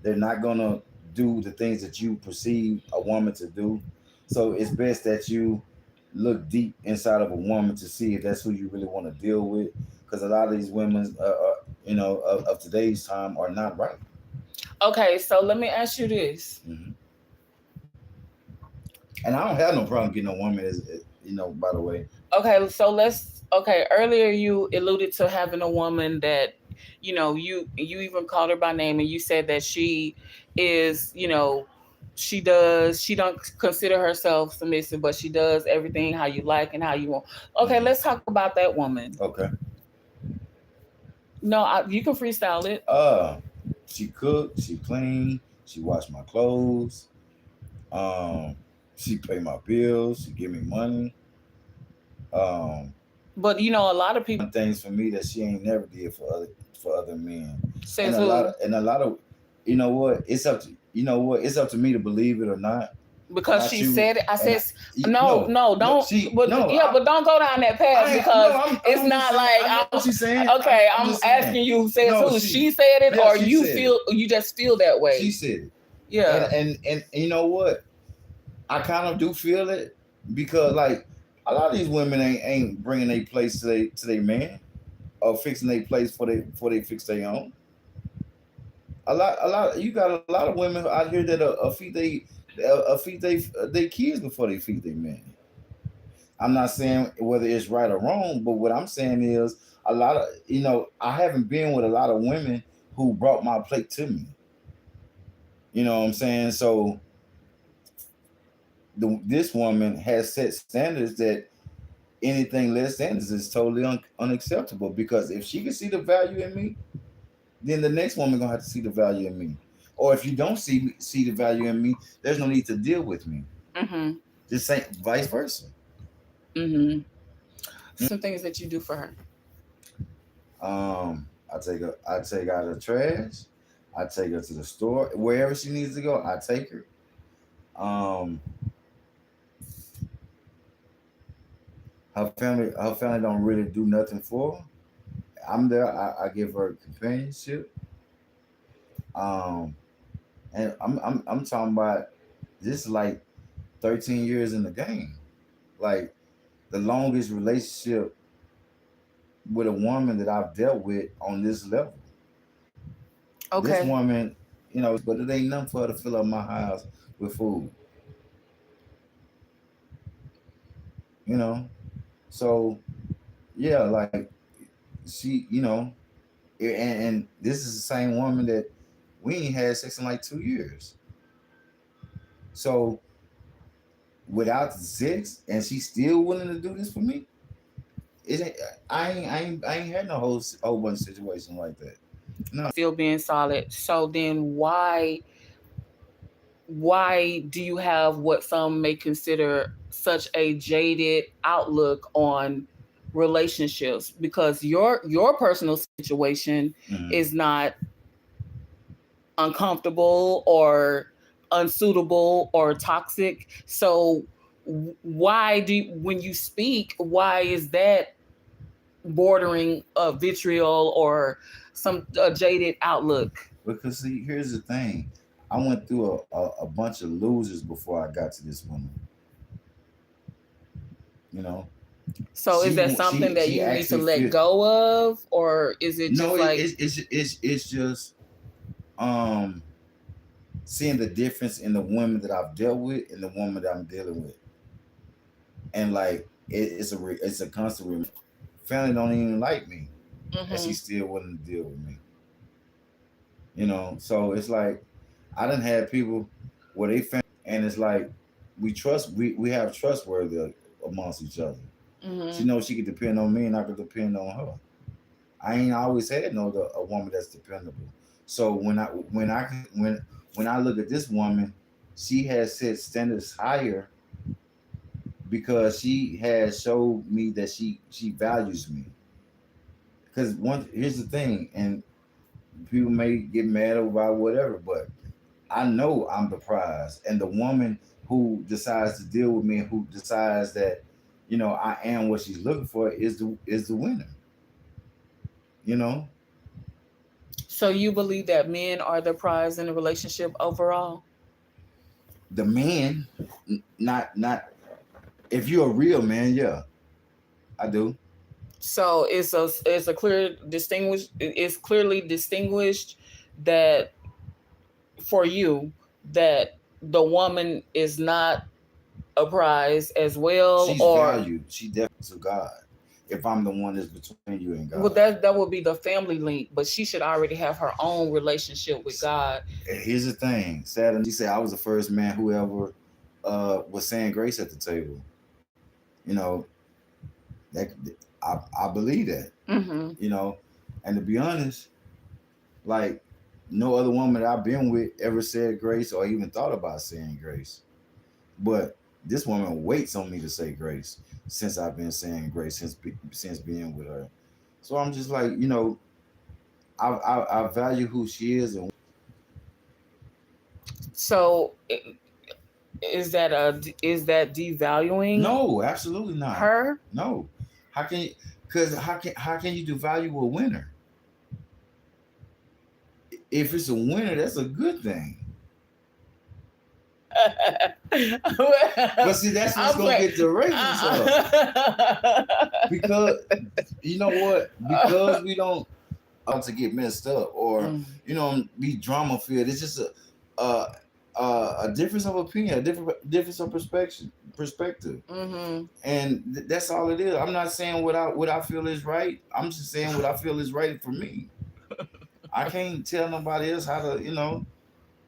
They're not gonna do the things that you perceive a woman to do. So it's best that you look deep inside of a woman to see if that's who you really want to deal with. Because a lot of these women, of today's time, are not right. Okay, so let me ask you this. Mm-hmm. And I don't have no problem getting a woman, by the way. Okay, so earlier you alluded to having a woman that, you even called her by name and you said that she is, she don't consider herself submissive, but she does everything how you like and how you want. Okay, let's talk about that woman. Okay. No, you can freestyle it. She cooked, she cleaned, she washed my clothes, she paid my bills, she give me money. But a lot of people things for me that she ain't never did for other men. says And a lot of it's up to me to believe it or not. Because she said it. I said don't. But don't go down that path because it's not like I know what she's saying. Okay, I'm asking you. Says who? She said it, or you just feel that way? She said it. Yeah. And you know what? I kind of do feel it because like a lot of these women ain't bringing their place to their man or fixing their place for they fix their own. You got a lot of women out here that feed they kids before they feed their men. I'm not saying whether it's right or wrong, but what I'm saying is a lot of I haven't been with a lot of women who brought my plate to me. You know what I'm saying? So this woman has set standards that anything less than this is totally unacceptable. Because if she can see the value in me, then the next woman gonna have to see the value in me. Or if you don't see the value in me, there's no need to deal with me. Mm-hmm. Just say vice versa. Mm-hmm. Some things that you do for her. I take out her trash. I take her to the store wherever she needs to go. I take her. Um, her family don't really do nothing for her. I'm there. I give her companionship. Um, and I'm talking about this is like 13 years in the game. Like the longest relationship with a woman that I've dealt with on this level. This Okay. woman, but it ain't nothing for her to fill up my house with food. You know, so yeah, like she, and this is the same woman that we ain't had sex in like 2 years. So without the sex, and she's still willing to do this for me, it ain't. I ain't had no whole bunch of situation like that. No. Still being solid. So then why do you have what some may consider such a jaded outlook on relationships? Because your personal situation is not uncomfortable or unsuitable or toxic. So why when you speak, why is that bordering vitriol or some jaded outlook? Because see, here's the thing. I went through a bunch of losers before I got to this woman. You know, So is that something that she you need to actually let go of, or is it no, just like it's just um seeing the difference in the women that I've dealt with and the woman that I'm dealing with, and like it's a constant. Family don't even like me, and mm-hmm. she's still willing to deal with me. So it's like I done had people where they and it's like we have trustworthy amongst each other. She Mm-hmm. knows she can depend on me, and I can depend on her. I ain't always had a woman that's dependable. So when I look at this woman, she has set standards higher because she has showed me that she values me. Because here's the thing, and people may get mad about whatever, but I know I'm the prize, and the woman who decides to deal with me, who decides that I am what she's looking for, is the winner. You know, So you believe that men are the prize in a relationship overall? the man, not if you're a real man, yeah, I do. So it's a it's clearly distinguished that for you that the woman is not a prize as well, She's or valued. She definitely to God. If I'm the one that's between you and well, God. that would be the family link, but she should already have her own relationship with God. And here's the thing. Saturn, she said I was the first man who ever was saying grace at the table. You know, that I believe that. Mm-hmm. You know, and to be honest, like no other woman that I've been with ever said grace or even thought about saying grace. But this woman waits on me to say grace since I've been saying grace since being with her. So I'm just like, I value who she is, and So is that devaluing no, absolutely not. her? No, how can you? Because how can you devalue a winner? If it's a winner, that's a good thing. But see, that's what's I'm gonna playing. get the ratings up. Because you know what? Because we don't. to get messed up or Mm. be drama filled. It's just a a difference of opinion, a difference of perspective, Mhm. and that's all it is. I'm not saying what I feel is right. I'm just saying what I feel is right for me. I can't tell nobody else how to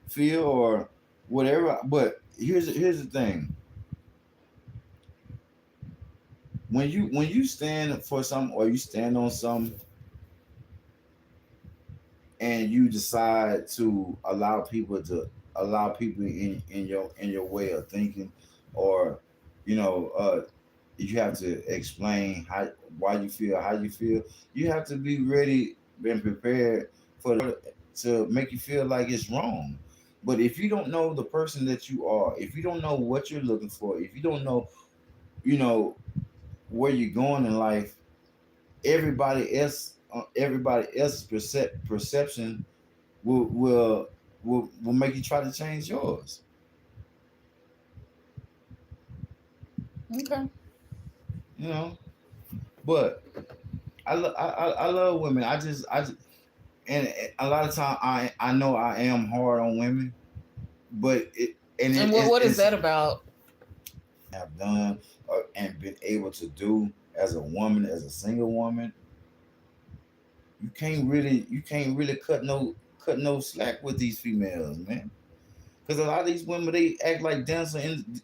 feel or whatever. But here's the thing: when you stand for something or you stand on something and you decide to allow people in your way of thinking, or you know uh you have to explain why you feel how you feel. You have to be ready and prepared for to make you feel like it's wrong. But if you don't know the person that you are, if you don't know what you're looking for, if you don't know you know where you're going in life, everybody else's perception will will will make you try to change yours. Okay. You know, but I love women. I just and a lot of time I know I am hard on women, but And what is it's that about? have done and been able to do as a woman, as a single woman. You can't really cut no slack with these females, man. Because a lot of these women, they act like dancer in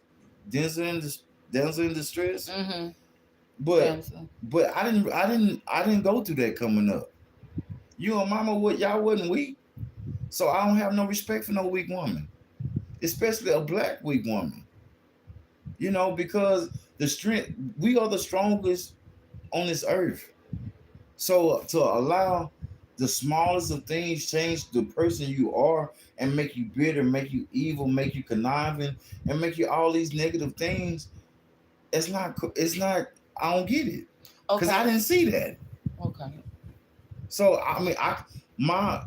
dis- dancer in distress. Mhm. But Damsel. I didn't go through that coming up. You and mama, what y'all wasn't weak, so I don't have no respect for no weak woman, especially a black weak woman. Because the strength we are the strongest on this earth. So to allow the smallest of things change the person you are and make you bitter, make you evil, make you conniving, and make you all these negative things, it's not. I don't get it because I Okay. didn't see that. Okay. So I mean, my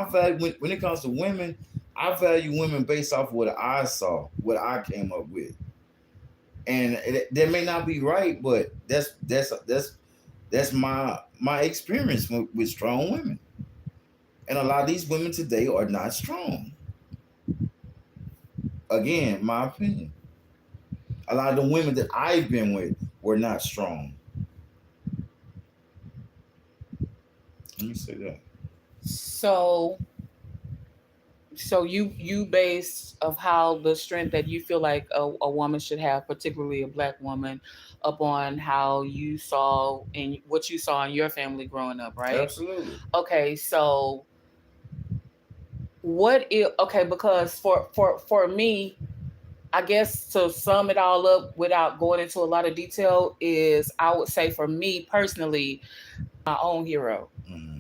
value when it comes to women, I value women based off what I saw, what I came up with, and that may not be right, but that's my experience with strong women, and a lot of these women today are not strong. Again, my opinion. A lot of the women that I've been with were not strong. Let me say that. So you base of how the strength that you feel like a woman should have, particularly a black woman, upon how you saw and what you saw in your family growing up, right? Absolutely. Okay, so what if okay, because for me, I guess to sum it all up without going into a lot of detail is I would say for me personally, my own hero. Hmm.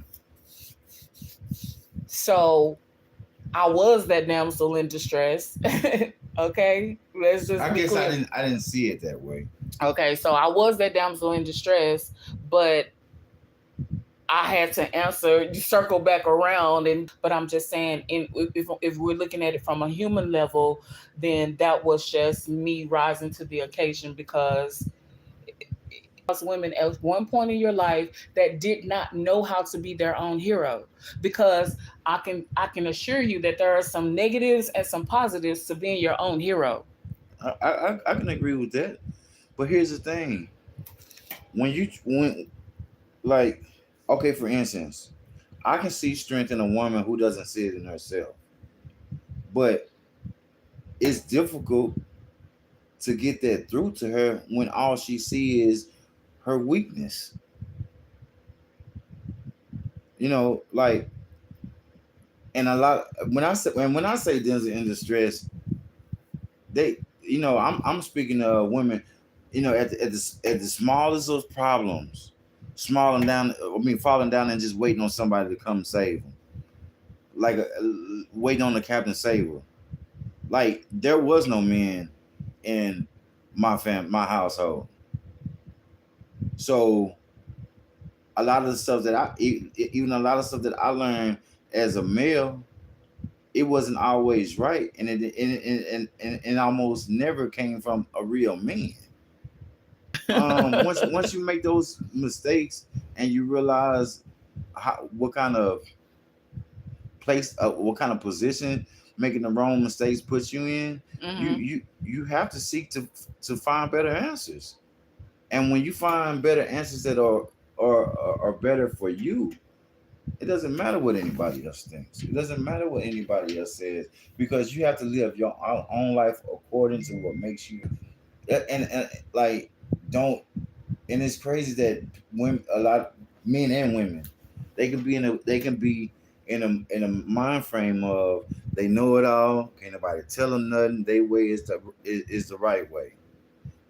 So I was that damsel in distress. Okay, let's just I be guess I clear. didn't I didn't see it that way. Okay, so I was that damsel in distress, but I had to answer, circle back around, and but I'm just saying, if we're looking at it from a human level, then that was just me rising to the occasion because women at one point in your life that did not know how to be their own hero because I can assure you that there are some negatives and some positives to being your own hero. I can agree with that. But here's the thing: when like okay, for instance, I can see strength in a woman who doesn't see it in herself, but it's difficult to get that through to her when all she sees is her weakness. Like, and a lot when I say Denzel in distress, I'm speaking of women, at the smallest of problems, falling down and just waiting on somebody to come save them, like waiting on the captain save her. Like there was no men in my household, so a lot of the stuff that even a lot of stuff that I learned as a male, it wasn't always right, and it almost never came from a real man. Once you make those mistakes and you realize what kind of place, what kind of position making the wrong mistakes puts you in. Mm-hmm. You have to seek to find better answers. And when you find better answers that are better for you, it doesn't matter what anybody else thinks. It doesn't matter what anybody else says, because you have to live your own life according to what makes you. And like, don't. And it's crazy that women, a lot, men and women, they can be in a mind frame of they know it all. Can't nobody tell them nothing. They way is the right way,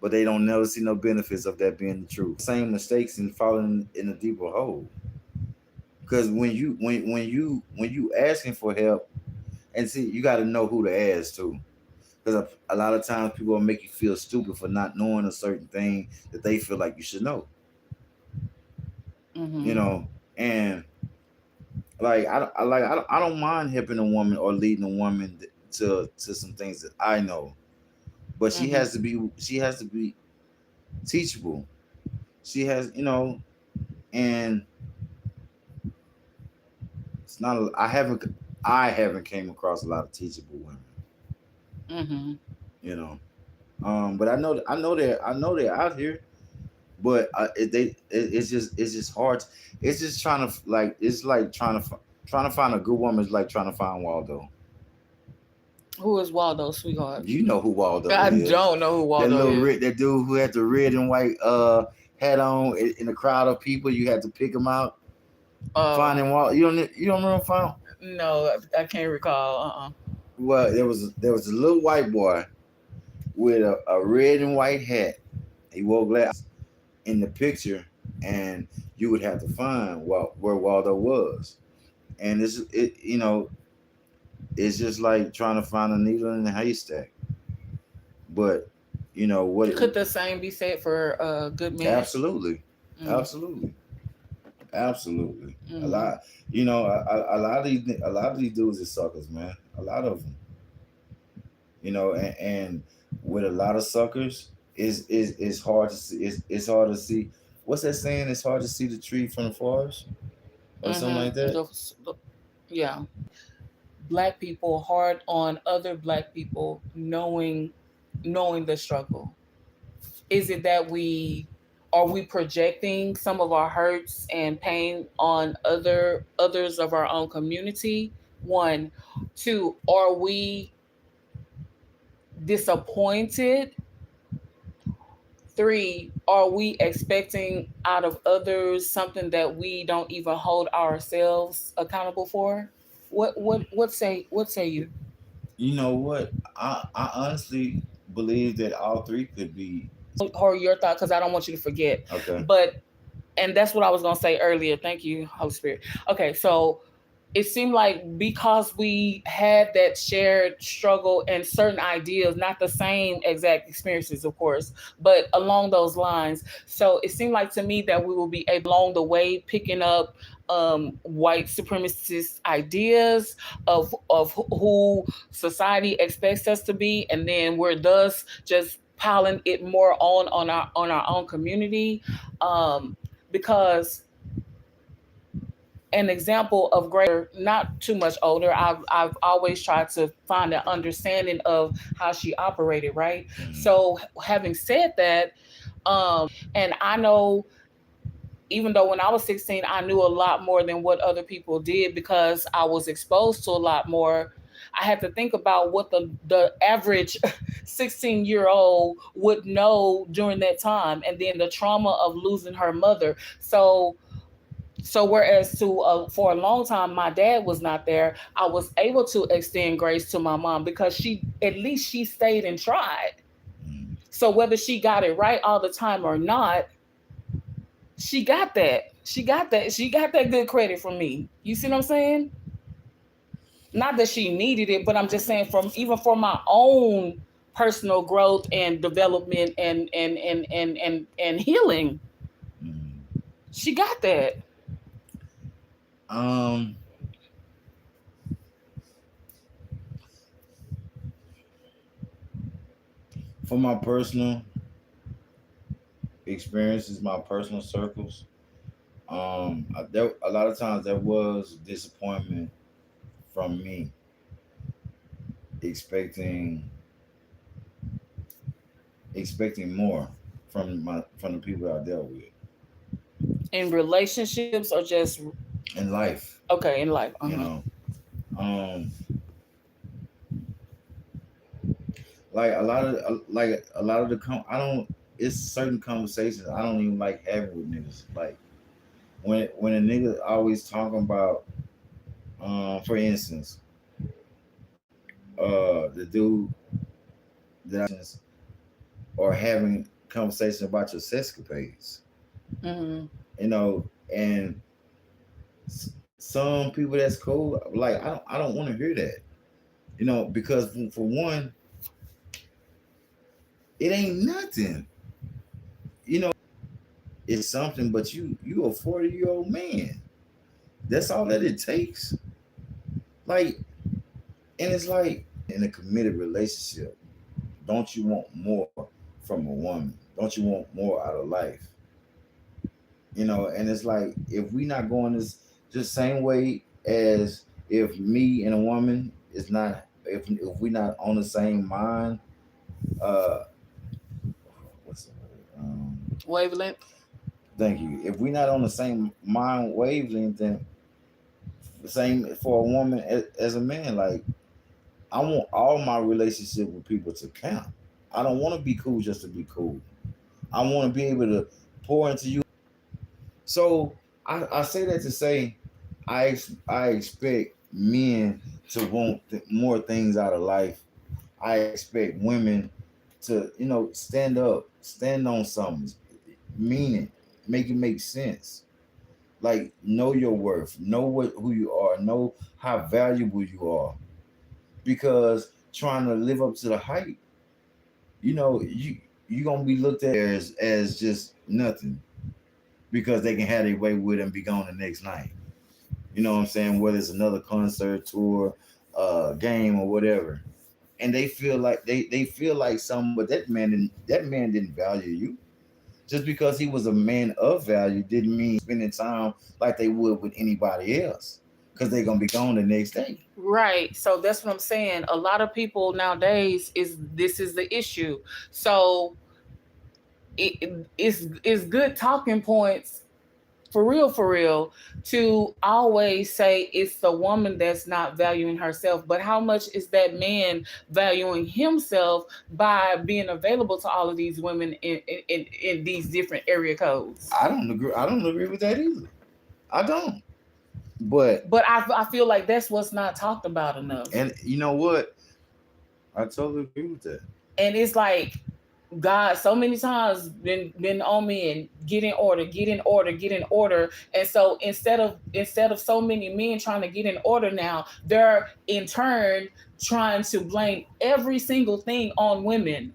but they don't never see no benefits of that being the truth. Same mistakes and falling in a deeper hole. Because when you asking for help, and see, you got to know who to ask to. Because a lot of times people will make you feel stupid for not knowing a certain thing that they feel like you should know. You Mm-hmm. know, and like I don't mind helping a woman or leading a woman to some things that I know, but Mm-hmm. she has to be teachable. She has, and it's not. I haven't came across a lot of teachable women. Mm-hmm. You know, but I know they're out here, but it's just hard. It's just trying to like it's like trying to find a good woman is like trying to find Waldo. Who is Waldo, sweetheart? You know who Waldo I is. don't know who Waldo is. That dude who had the red and white hat on in a crowd of people. You had to pick him out. Oh, Finding Waldo. You don't remember finding? no, I can't recall. Well, there was a little white boy with a red and white hat. He wore glasses in the picture, and you would have to find where Waldo was. And it's just like trying to find a needle in a haystack. But what? Could the same be said for good men? Absolutely, Mm, absolutely, absolutely. A mm-hmm. lot, a lot of these dudes are suckers, man. A lot of them, and with a lot of suckers, is hard to see. It's hard to see. What's that saying? It's hard to see the tree from the forest, or something like Mm-hmm. that. Yeah, black people hard on other black people, knowing the struggle. Is it that we are we projecting some of our hurts and pain on others of our own community? One, two, are we disappointed? Three, are we expecting out of others something that we don't even hold ourselves accountable for? What say you? You know what? I honestly believe that all three could be. Or your thought, because I don't want you to forget. Okay. But and that's what I was gonna say earlier. Thank you, Holy Spirit. Okay, so it seemed like because we had that shared struggle and certain ideas, not the same exact experiences, of course, but along those lines. So it seemed like to me that we will be able along the way picking up white supremacist ideas of who society expects us to be, and then we're thus just piling it more on our own community, because an example of greater, not too much older. I've always tried to find an understanding of how she operated, right? Mm. So having said that, and I know even though when I was 16, I knew a lot more than what other people did because I was exposed to a lot more. I had to think about what the average 16-year-old would know during that time, and then the trauma of losing her mother. So whereas for a long time my dad was not there, I was able to extend grace to my mom because she at least she stayed and tried. Mm. So whether she got it right all the time or not, she got that. She got that good credit from me. You see what I'm saying? Not that she needed it, but I'm just saying from even for my own personal growth and development and healing, Mm. she got that. Um, for my personal experiences, my personal circles, There a lot of times there was disappointment from me expecting more from the people I dealt with In relationships or just in life. okay in life? You know, um, like a lot of the I don't. It's certain conversations I don't even like having with niggas. Like when a nigga always talking about, for instance, the dude that or having conversations about your sexcapades. Mm-hmm. You know, and some people that's cool. Like I don't want to hear that. You know, because for one, it ain't nothing. You know, it's something, but you a 40-year-old man. That's all that it takes. Like, and it's like in a committed relationship, don't you want more from a woman? Don't you want more out of life? You know, and it's like if we not going this just same way as if me and a woman is not if we not on the same mind, uh what's the word? Wavelength. Thank you. If we not on the same mind wavelength, then same for a woman as a man. Like I want all my relationship with people to count. I don't want to be cool just to be cool. I want to be able to pour into you. So I say that to say I expect men to want more things out of life. I expect women to stand up, stand on something, mean it, make it make sense. Like know your worth, know who you are, know how valuable you are. Because trying to live up to the hype, you gonna be looked at as just nothing because they can have their way with it and be gone the next night. You know what I'm saying? Whether it's another concert, tour, game, or whatever, and they feel like they feel like something, but that man didn't value you. Just because he was a man of value didn't mean spending time like they would with anybody else, because they're gonna be gone the next day. Right. So that's what I'm saying. A lot of people nowadays is this is the issue. So it's good talking points for real to always say it's the woman that's not valuing herself, but how much is that man valuing himself by being available to all of these women in these different area codes? I don't agree with that either. I don't. But But I feel like that's what's not talked about enough. and you know what? I totally agree with that. And it's like God so many times been on me and get in order, get in order, get in order. And so instead of so many men trying to get in order now, they're in turn trying to blame every single thing on women.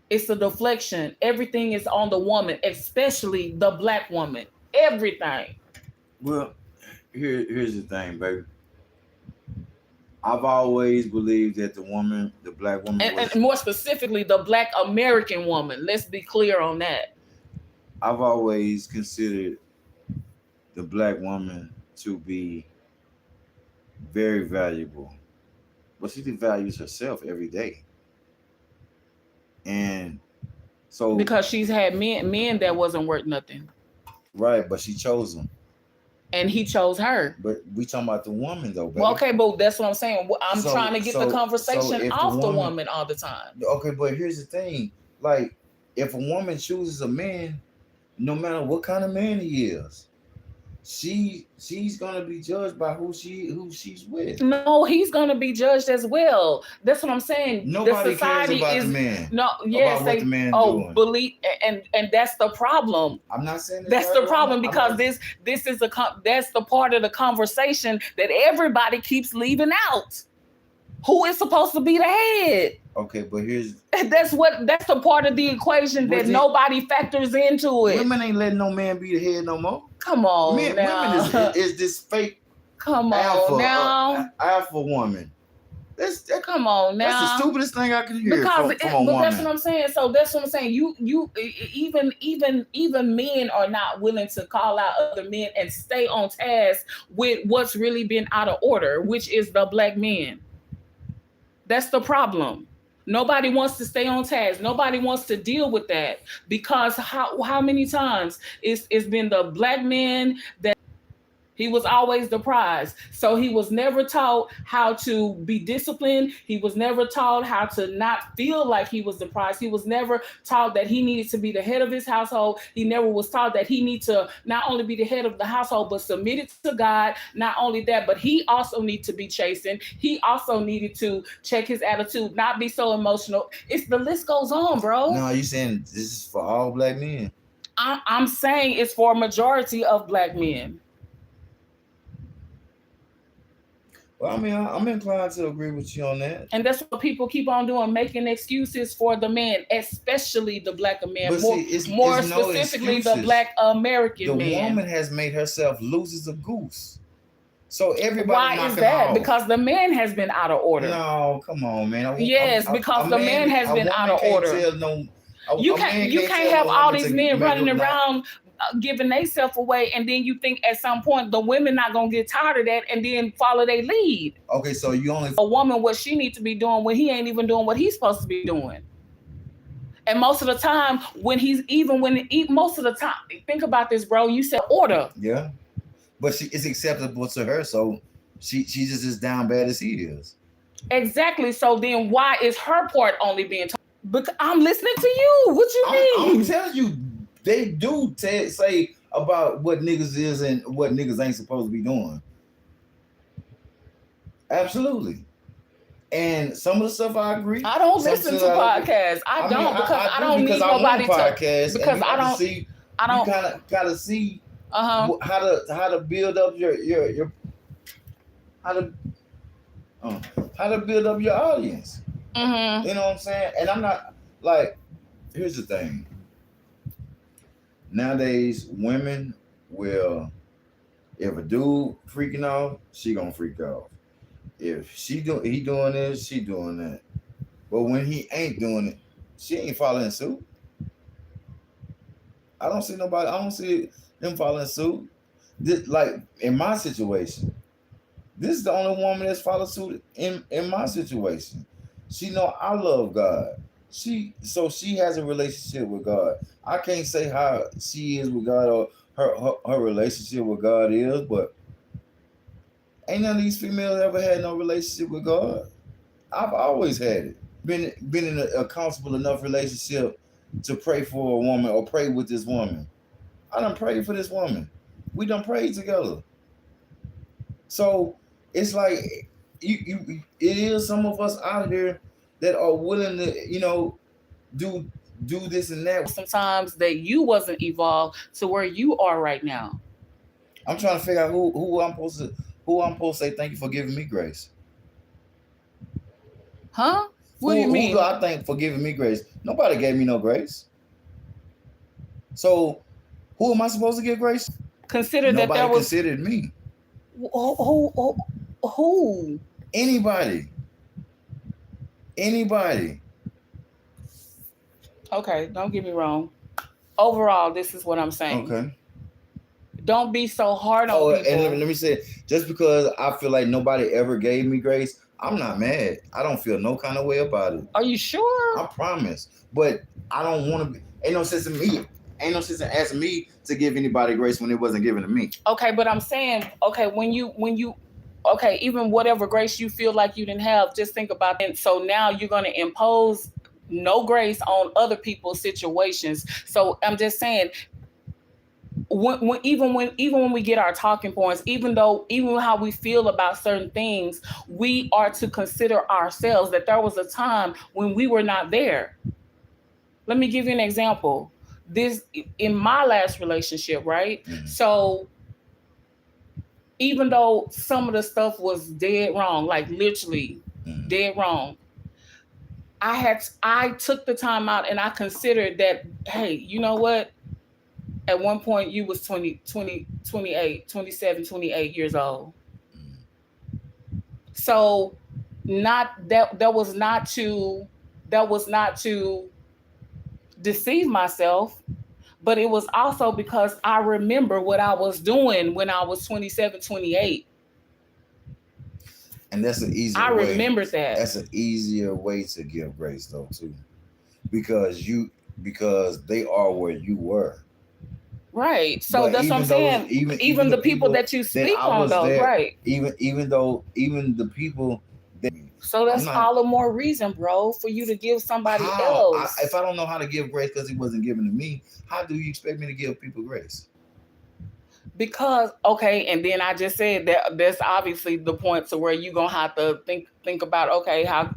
It's a deflection. Everything is on the woman, especially the black woman. Everything. Well, here's the thing, baby. I've always believed that the black woman was. And more specifically, the black American woman. Let's be clear on that. I've always considered the black woman to be very valuable, but she values herself every day, and so Because she's had men that wasn't worth nothing. right, but she chose them. And he chose her. But we talking about the woman though, baby. Well, okay, but that's what I'm saying. I'm So trying to get the conversation if off the woman all the time. Okay, but here's the thing: like, if a woman chooses a man, no matter what kind of man he is, she's gonna be judged by who she's with. No, he's gonna be judged as well. That's what I'm saying. Nobody cares about the man. No, yes, about what the man doing. Believe, and that's the problem. I'm not saying that's right the problem because this is that's the part of the conversation that everybody keeps leaving out. Who is supposed to be the head? Okay, but that's the part of the equation that nobody factors into it. Women ain't letting no man be the head no more. Come on, now. Women is this fake. Come on, now. Alpha woman. Come on That's the now. stupidest thing I can hear Because from a but that's what woman. I'm saying. So that's what I'm saying. Even men are not willing to call out other men and stay on task with what's really been out of order, which is the black men. That's the problem. Nobody wants to stay on task. Nobody wants to deal with that because how many times it's been the black men that he was always the prize. So he was never taught how to be disciplined. He was never taught how to not feel like he was the prize. He was never taught that he needed to be the head of his household. He never was taught that he needed to not only be the head of the household, but submit it to God. Not only that, but he also needed to be chastened. He also needed to check his attitude, not be so emotional. It's the list goes on, bro. No, you saying this is for all black men? I'm saying it's for a majority of black men. Well, I mean, I'm inclined to agree with you on that. And that's what people keep on doing, making excuses for the man, especially the black man, But see, more it's no specifically the excuses. black American The man. woman has made herself loose as a goose. So everybody Why knocking is that? off. Because the man has been out of order. No, come on, man. Yes, because the man has been out of order. You can't have all these men running around giving themselves away, and then you think at some point the women not gonna get tired of that and then follow their lead. Okay, so you only A woman what she needs to be doing when he ain't even doing what he's supposed to be doing. And most of the time, most of the time, think about this, bro. You said order. Yeah, but it's acceptable to her, so she's just as down bad as he is. Exactly. So then, why is her part only being told? Because I'm listening to you. What you mean? I'm telling you, they do say about what niggas is and what niggas ain't supposed to be doing. Absolutely. And some of the stuff I agree. I don't listen to podcasts. I don't because I don't need nobody to. Podcast because I don't. See, I don't. You kind of gotta see how to build up your how to build up your audience. Mm-hmm. You know what I'm saying? And I'm not like. Here's the thing. Nowadays, women will, if a dude freaking off, she gonna freak off. If he doing this, she doing that. But when he ain't doing it, she ain't following suit. I don't see them following suit. Like in my situation, this is the only woman that's followed suit in my situation. She know I love God. She has a relationship with God. I can't say how she is with God or her relationship with God is, but ain't none of these females ever had no relationship with God. I've always had it. Been in a comfortable enough relationship to pray for a woman or pray with this woman. I done prayed for this woman. We done prayed together. So it's like it is some of us out here that are willing to, do this and that. Sometimes that you wasn't evolved to where you are right now. I'm trying to figure out who I'm supposed to say thank you for giving me grace. Huh? What do you mean? Who do I thank for giving me grace? Nobody gave me no grace. So who am I supposed to give grace? Consider Nobody that there was considered me. Who? Anybody. Okay, don't get me wrong. Overall, this is what I'm saying. Okay. Don't be so hard on people. And let me say, just because I feel like nobody ever gave me grace, I'm not mad. I don't feel no kind of way about it. Are you sure? I promise. But I don't want to be. Ain't no sense in me. Ain't no sense in asking me to give anybody grace when it wasn't given to me. Okay, but I'm saying, okay, when you okay, even whatever grace you feel like you didn't have, just think about it. So now you're going to impose no grace on other people's situations. So I'm just saying, even when we get our talking points, even how we feel about certain things, we are to consider ourselves that there was a time when we were not there. Let me give you an example. This in my last relationship, right? Mm-hmm. So even though some of the stuff was dead wrong, like literally dead wrong, I took the time out and I considered that, hey, you know what? At one point you was 27, 28 years old. So not that was not to deceive myself, but it was also because I remember what I was doing when I was 27, 28. And that's an easier I way. remembered that. That's an easier way to give grace though too, because they are where you were. Right. So But that's what I'm saying. Even the people that you speak on, though, there, right? even the people that. So that's all the more reason, bro, for you to give somebody how else. if I don't know how to give grace because he wasn't given to me, how do you expect me to give people grace? Because okay, and then I just said that that's obviously the point to where you're gonna have to think about, okay, how,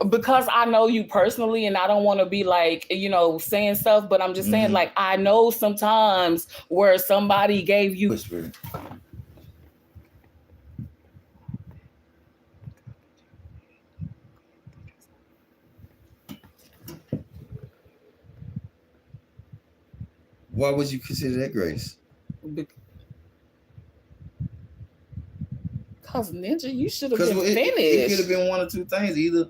because I know you personally and I don't want to be like, saying stuff, but I'm just saying, like, I know sometimes where somebody gave you whisper. Why would you consider that grace? Because Ninja, you should have been finished. It could have been one or two things. Either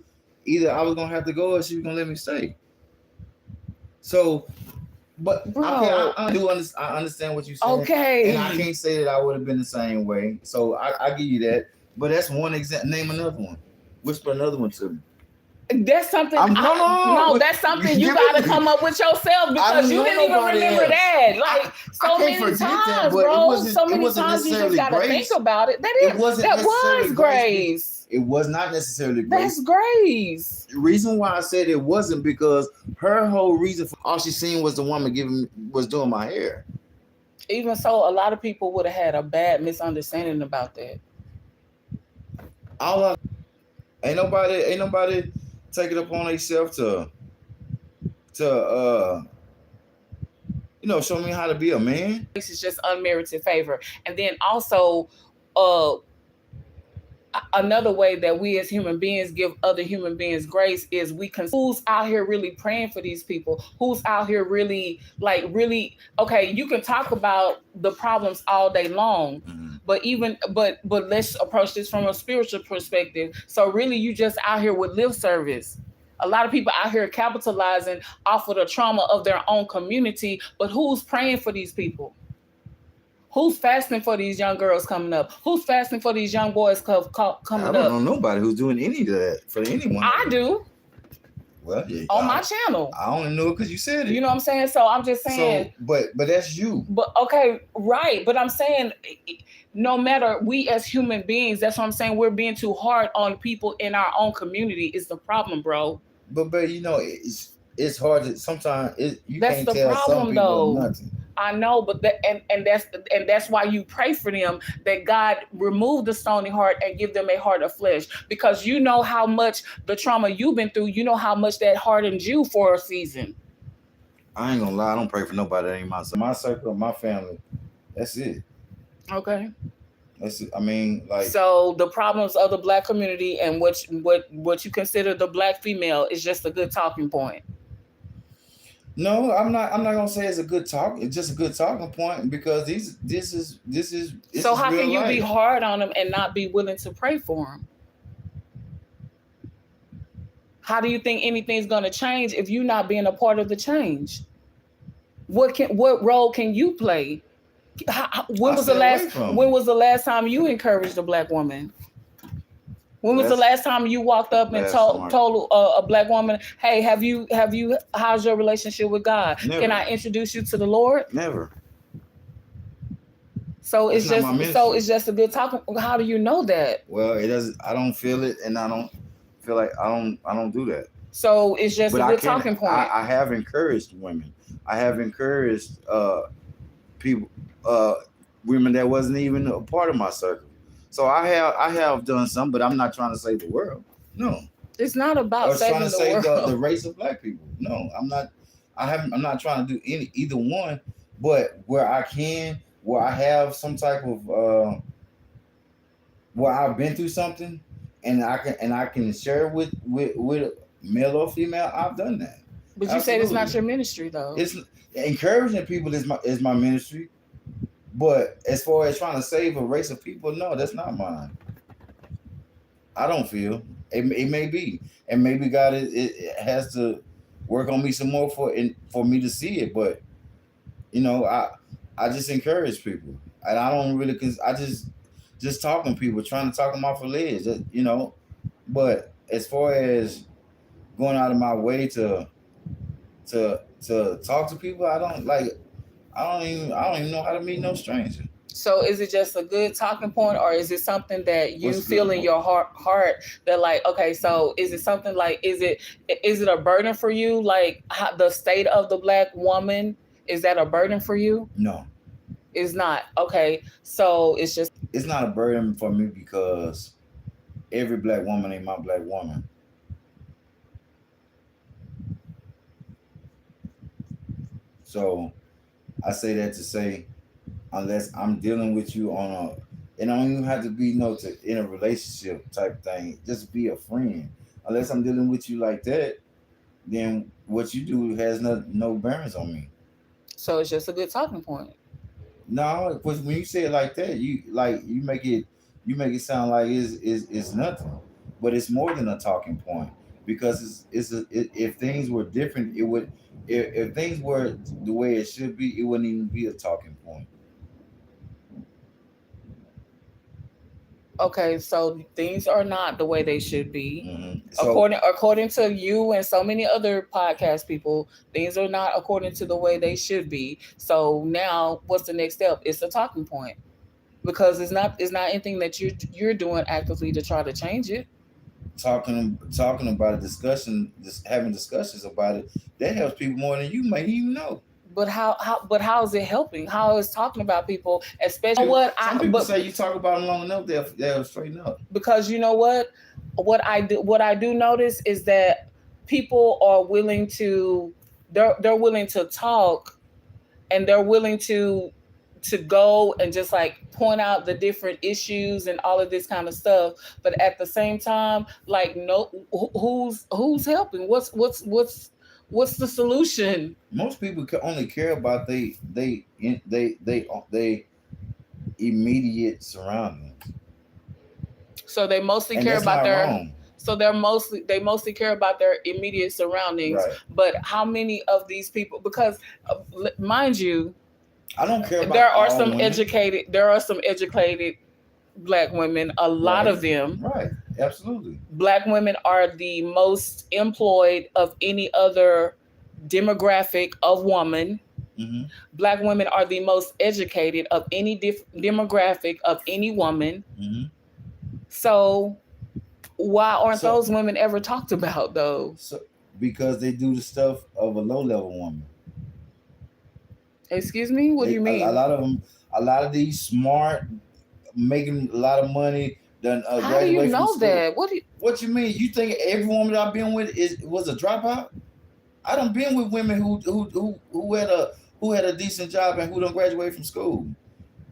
I was gonna have to go or she was gonna let me stay. So, but bro, I understand what you said. Okay, and I can't say that I would have been the same way. So I give you that. But that's one example. Name another one. Whisper another one to me. That's something. No, that's something you got to come up with yourself, because you didn't even remember that. Like so many times, bro. So many times you just got to think about it. That was grace. It was not necessarily grace. That's grace. The reason why I said it wasn't because her whole reason for all she seen was the woman was doing my hair. Even so, a lot of people would have had a bad misunderstanding about that. Ain't nobody take it upon themselves to show me how to be a man. This is just unmerited favor. And then also another way that we as human beings give other human beings grace is we can who's out here really praying for these people, who's out here really okay, you can talk about the problems all day long, but let's approach this from a spiritual perspective. So really you just out here with lip service. A lot of people out here capitalizing off of the trauma of their own community, but who's praying for these people? Who's fasting for these young girls coming up? Who's fasting for these young boys coming up? I don't know nobody who's doing any of that for anyone. I do. Well, yeah, on my channel. I only know it because you said it. You know what I'm saying? So I'm just saying. So, but that's you. But okay, right. But I'm saying, no matter, we as human beings, that's what I'm saying. We're being too hard on people in our own community is the problem, bro. But it's hard to sometimes you that's can't the tell problem, some people though. nothing. I know, but that's why you pray for them, that God remove the stony heart and give them a heart of flesh, because you know how much the trauma you've been through, you know how much that hardened you for a season. I ain't gonna lie, I don't pray for nobody that ain't my circle, my family. That's it. Okay. That's it. I mean, like, so the problems of the Black community and what you consider the Black female is just a good talking point. No, I'm not gonna say it's a good talk. It's just a good talking point because this is. So how can you be hard on them and not be willing to pray for them? How do you think anything's gonna change if you're not being a part of the change? What role can you play? When was the last time you encouraged a Black woman? When was the last time you walked up and told a Black woman, "Hey, how's your relationship with God? Never. Can I introduce you to the Lord?" Never. So it's just a good talk. How do you know that? Well, it doesn't. I don't feel it, and I don't feel like I don't do that. So it's just a good talking point. I have encouraged women. I have encouraged people, women that wasn't even a part of my circle. So I have done some, but I'm not trying to save the world. No, it's not about saving the world. I was trying to save the race of Black people. No, I'm not. I'm not trying to do either one. But where I can, where I have some type of where I've been through something, and I can share with male or female, I've done that. But you said it's not your ministry, though. It's encouraging people is my ministry. But as far as trying to save a race of people, no, that's not mine. I don't feel it may be, and maybe God it has to work on me some more for me to see it. But you know, I just encourage people, and I don't really cause I just talking to people, trying to talk them off a ledge, you know. But as far as going out of my way to talk to people, I don't like. I don't even know how to meet no stranger. So is it just a good talking point, or is it something that you What's feel good? in your heart that like, okay, so is it something like, is it a burden for you, like how, the state of the black woman, is that a burden for you? No, It's not. Okay, so it's just it's not a burden for me because every black woman ain't my black woman. So I say that to say, unless I'm dealing with you on a, it don't even have to be no to in a relationship type thing. Just be a friend. Unless I'm dealing with you like that, then what you do has no bearings on me. so it's just a good talking point. No, because when you say it like that, you make it sound like it's nothing, but it's more than a talking point because if things were different, it would if things were the way it should be, it wouldn't even be a talking point. Okay, so things are not the way they should be. So According to you and so many other podcast people, things are not according to the way they should be. So now what's the next step? It's a talking point. Because it's not anything that you're doing actively to try to change it. talking about a discussion, just having discussions about it, that helps people more than you may even know. But how is it helping? How is talking about people, especially what Some I people but say you talk about them long enough, they'll straighten up. because you know what I do notice is that people are willing to they're willing to talk, and they're willing to go and just like point out the different issues and all of this kind of stuff, but at the same time, like, no, who's helping? What's the solution? Most people can only care about they immediate surroundings, So they mostly and care that's about not their wrong. so they mostly care about their immediate surroundings. Right. But how many of these people, because mind you, I don't care about there are all some women. educated black women, a lot Right. of them. Right. Absolutely. Black women are the most employed of any other demographic of woman. Mm-hmm. Black women are the most educated of any demographic of any woman. Mm-hmm. So why aren't So those women ever talked about though? so because they do the stuff of a low level woman. Excuse me, what do They you a mean? lot of them, a lot of these smart, making a lot of money, done How do you graduate from know school. that? What you mean? You think every woman that I've been with was a dropout? I done been with women who had a decent job and who don't graduate from school.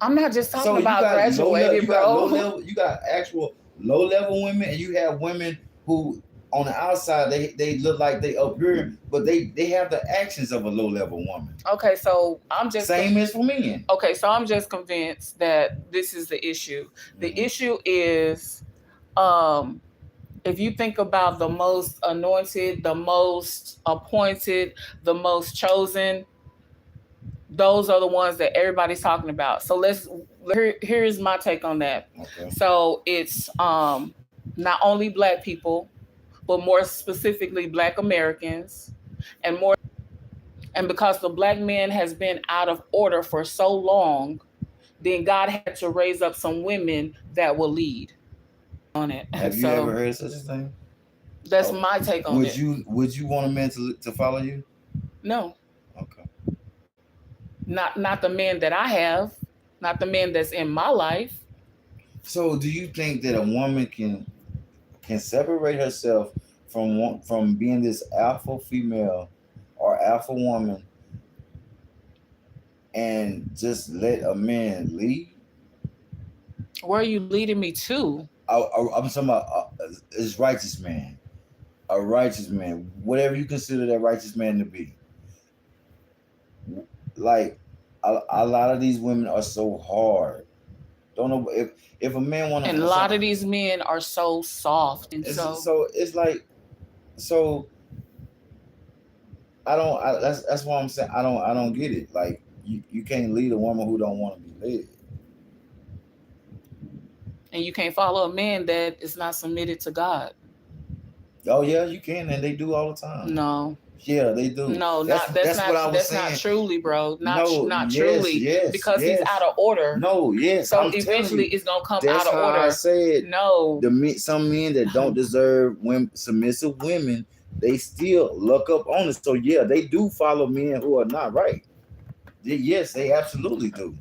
I'm not just So talking about graduated, you got low bro. level, you got actual low level women, and you have women who on the outside they look like they up here, but they have the actions of a low level woman. Okay, so I'm just Same as for men. okay, so I'm just convinced that this is the issue. The Mhm. issue is, um, if you think about the most anointed, the most appointed, the most chosen, those are the ones that everybody's talking about. So here's my take on that. Okay. So it's not only black people, but more specifically black Americans, and because the black man has been out of order for so long, then God had to raise up some women that will lead on it. Have you ever So heard such a thing? that's Oh, my take on it. would you want a man to follow you? No, Okay. not the man that I have, not the man that's in my life. So do you think that a woman can separate herself from being this alpha female or alpha woman and just let a man lead? Where are you leading me to? I'm talking about this righteous man, a righteous man, whatever you consider that righteous man to be. Like a lot of these women are so hard. Don't know if a man want And a to lot some. of these men are so soft and so. So it's like so I don't. That's why I'm saying I don't get it. Like you can't lead a woman who don't want to be led. And you can't follow a man that is not submitted to God. Oh yeah, you can, and they do all the time. No. Yeah, they do. No, not that's That's what not I was that's not saying. truly, bro. No, Not yes, truly, yes, because he's yes. out of order. No, yes, So I'm telling eventually you. it's gonna come out That's of how I order. said No. some men that don't deserve women, submissive women, they still look up on it. So yeah, they do follow men who are not right. Yes, they absolutely do.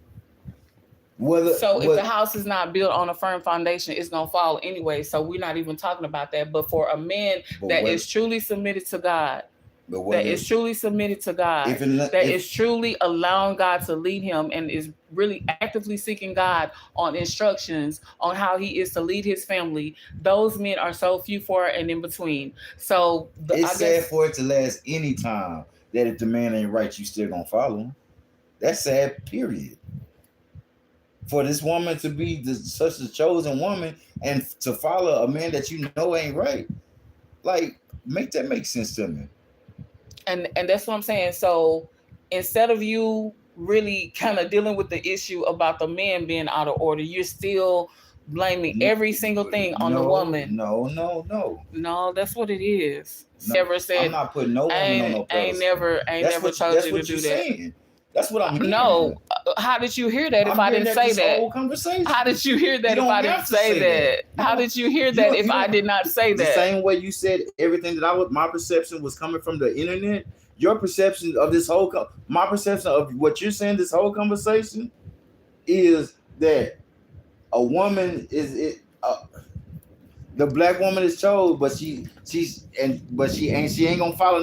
Whether So if the what, house is not built on a firm foundation, it's gonna fall anyway. So we're not even talking about that. But for a man but that whether, is truly submitted to God, but that whether is truly submitted to God, if it, that if is truly allowing God to lead him and is really actively seeking God on instructions on how he is to lead his family, those men are so few far and in between. So it's I sad guess, for it to last any time that if the man ain't right, you still gonna follow him. That's sad. Period. For this woman to be such a chosen woman and to follow a man that you know ain't right, like make that make sense to me. and that's what I'm saying. So instead of you really kind of dealing with the issue about the man being out of order, you're still blaming No, every single thing on the no, woman. no, no, no. No, that's what it is. No, Sever I'm said, not putting no woman on no pedestal. I ain't never told That's you to what you do that. saying. That's what I'm No, hearing. how did you hear that if I'm I hearing didn't that say this that? whole How conversation. did you hear You that if don't I didn't have to say say that. that? How did you hear You that don't. if You I don't. did not say The that? same way you said everything that I was, my perception was coming from the internet. Your perception of this whole, my perception of what you're saying, this whole conversation, is that a woman is it. The black woman is chose, but she ain't gonna follow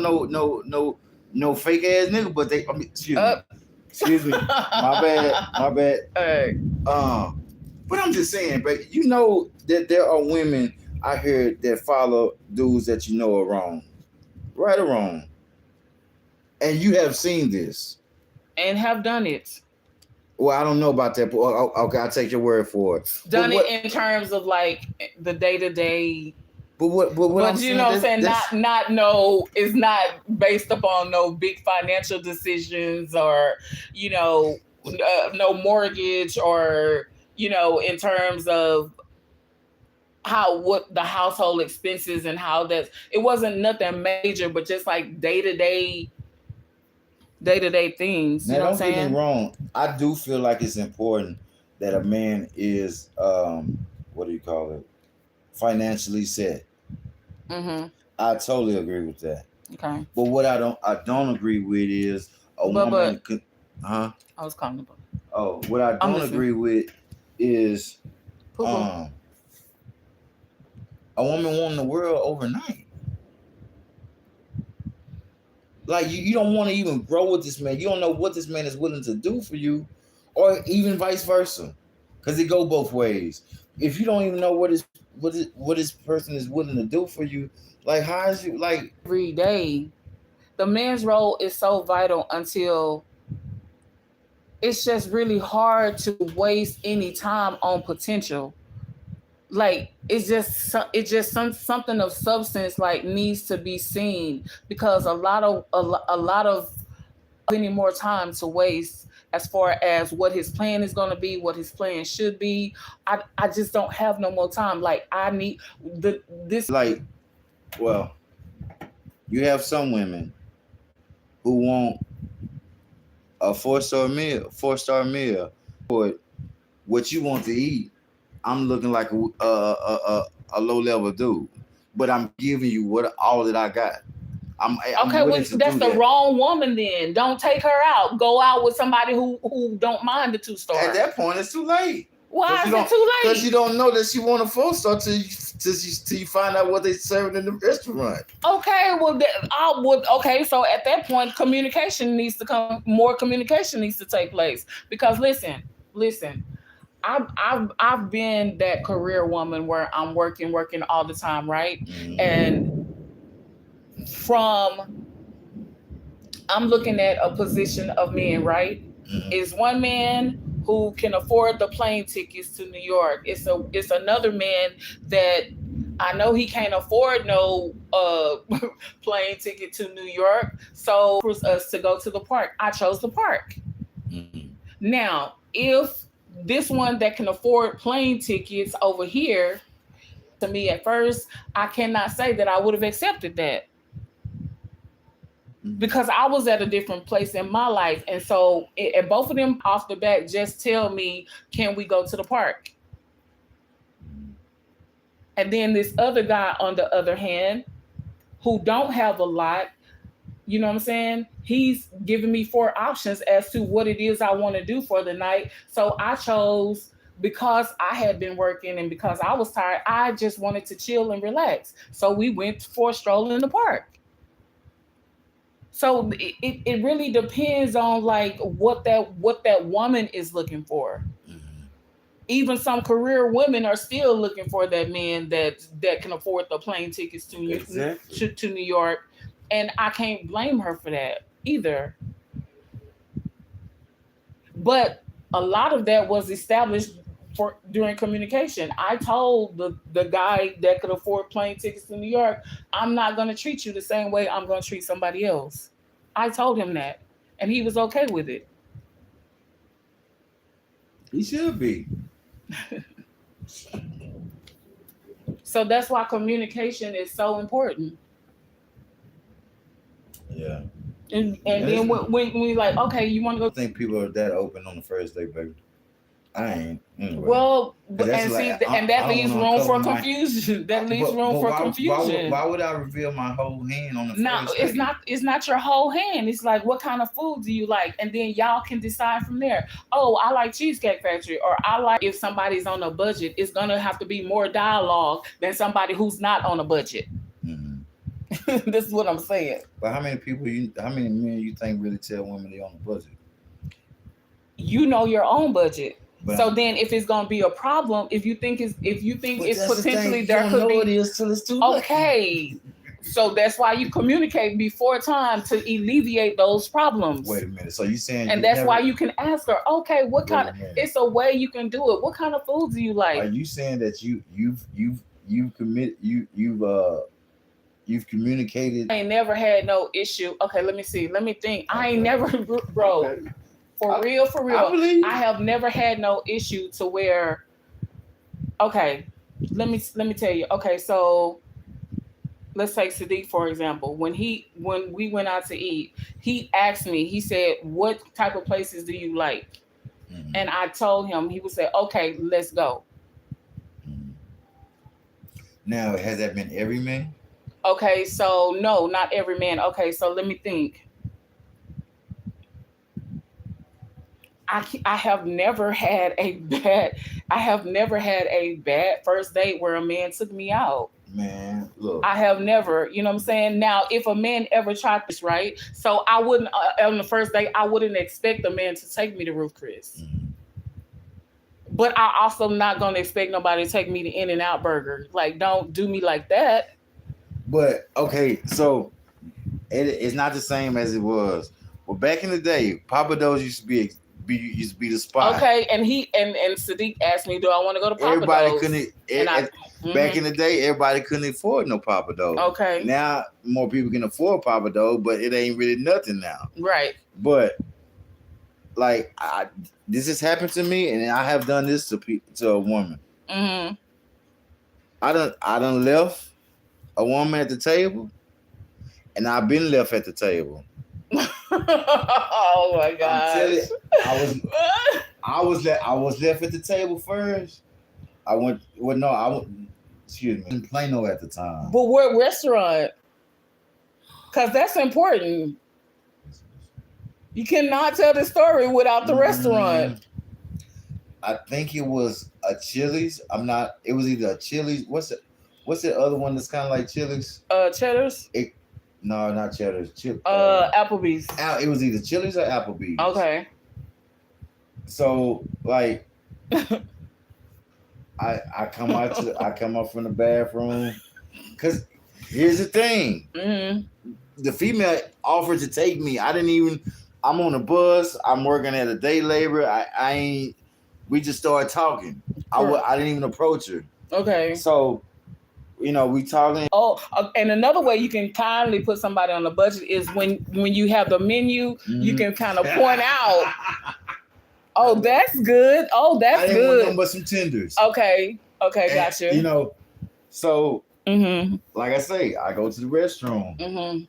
no fake ass nigga. But they, I mean, Uh, excuse me, my bad, my bad. hey, But I'm just saying, but you know that there are women out here that follow dudes that you know are wrong, right or wrong, and you have seen this. and have done it. Well, I don't know about that, but okay, I'll take your word for it. Done it in terms of like the day to day. But what I'm But you know saying, what I'm saying? that's Not no, it's not based upon no big financial decisions or, you know, no mortgage or, you know, in terms of how what the household expenses and how that's it wasn't nothing major, but just like day to day things. You now. know what I'm Don't get me saying? wrong. I do feel like it's important that a man is what do you call it, financially set. Mm-hmm. I totally agree with that. Okay. But what I don't agree with is a But woman could, huh? I was calling about. Oh, what I I'm don't listening. agree with is Poo-poo. um a woman wanting the world overnight. Like you don't want to even grow with this man. You don't know what this man is willing to do for you, or even vice versa, because it go both ways. If you don't even know what this person is willing to do for you, like how is you like? Every day. The man's role is so vital until it's just really hard to waste any time on potential. Like it's just something of substance like needs to be seen because a lot of any more time to waste as far as what his plan is going to be, what his plan should be. I just don't have no more time. Like I need the this. Like, well, you have some women who want a four-star meal, for what you want to eat. I'm looking like a low level dude, but I'm giving you what all that I got. I'm Okay, willing well, to that's do the that. wrong woman. Then don't take her out. Go out with somebody who don't mind the 2 star. At that point, it's too late. Why is it too late? Because you don't know that she want a 4-star till you find out what they serving in the restaurant. Okay, well, okay. So at that point, communication needs to come. More communication needs to take place because listen. I've been that career woman where I'm working all the time, right? Mm-hmm. And from I'm looking at a position of men, right? It's one man who can afford the plane tickets to New York. It's another man that I know he can't afford no plane ticket to New York, so offers us to go to the park. I chose the park. Mm-hmm. Now, if this one that can afford plane tickets over here to me at first, I cannot say that I would have accepted that because I was at a different place in my life. And so, and both of them off the bat just tell me, can we go to the park? And then this other guy, on the other hand, who don't have a lot, you know what I'm saying? He's giving me four options as to what it is I want to do for the night. So I chose, because I had been working and because I was tired, I just wanted to chill and relax. So we went for a stroll in the park. So it really depends on like what that woman is looking for. Even some career women are still looking for that man that can afford the plane tickets to Exactly. to New York, and I can't blame her for that either. But a lot of that was established for during communication. I told the guy that could afford plane tickets to New York, I'm not going to treat you the same way I'm going to treat somebody else. I told him that, and he was okay with it. He should be. So that's why communication is so important. Yeah. And then when we like, okay, you want to I go. don't think people are that open on the first day, baby. I ain't. Anyway. Well, That's and see, like, and that I don't leaves want to room for uncover my. confusion. That leaves room But for why confusion. would I reveal my whole hand on the No, first it's day? not. It's not your whole hand. It's like, what kind of food do you like, and then y'all can decide from there. Oh, I like Cheesecake Factory, or I like. If somebody's on a budget, it's gonna have to be more dialogue than somebody who's not on a budget. This is what I'm saying. But how many men you think really tell women they on a budget? You know your own budget. But So then, if it's gonna be a problem, if you think but it's that's the potentially thing. You there don't could know be it is till it's too late. okay. So that's why you communicate before time to alleviate those problems. Wait a minute. So you saying? And you that's never, why you can ask her, okay, what Wait kind a of, minute. it's a way you can do it. What kind of food do you Are like? you saying that you've communicated? I ain't never had no issue. Okay, let me see. Let me think. I ain't Okay. never, bro, Okay. for I real. believe. I have never had no issue to where, okay, let me tell you. Okay, so let's take Sadiq for example. When we went out to eat, he asked me. He said, "What type of places do you like?" And I told him. He would say, "Okay, let's go." Mhm. Now, has that been every man? Okay, so no, not every man. Okay, so let me think. I have never had a bad I have never had a bad first date where a man took me out. Man, look. I have never, you know what I'm saying? Now, if a man ever tried this, right? So I wouldn't on the first date, I wouldn't expect a man to take me to Ruth Chris. But I also not gonna expect nobody to take me to In and Out Burger. Like, don't do me like that. But okay, so it's not the same as it was. Well, back in the day, Papa Do's used to be the spot. Okay, and Sadiq asked me, "Do I want to go to Papa Everybody Do's?" couldn't. And Back in the day, everybody couldn't afford no Papa Do's. Okay. Now more people can afford Papa Do's, but it ain't really nothing now. Right. But like, this has happened to me, and I have done this to a woman. Mm-hmm. I done left a woman at the table, and I've been left at the table. Oh my gosh! I was left at the table first. I went. Well, no, I went. Excuse me, in Plano at the time. But what restaurant? Because that's important. You cannot tell the story without the restaurant. I think it was a Chili's. I'm not. It was either a Chili's. What's the other one that's kind of like Chili's? Cheddar's. No, not Cheddar's. Applebee's. It was either Chili's or Applebee's. Okay. So like, I come out from the bathroom, cause here's the thing. Mm-hmm. The female offered to take me. I I'm on a bus. I'm working at a day labor. I ain't. We just started talking. I didn't even approach her. Okay. So, we talking. Oh, and another way you can kindly put somebody on the budget is when you have the menu, you can kind of point out. Oh, that's good. Oh, that's I didn't good. want nothing but some tenders. Okay, gotcha. So like I say, I go to the restroom.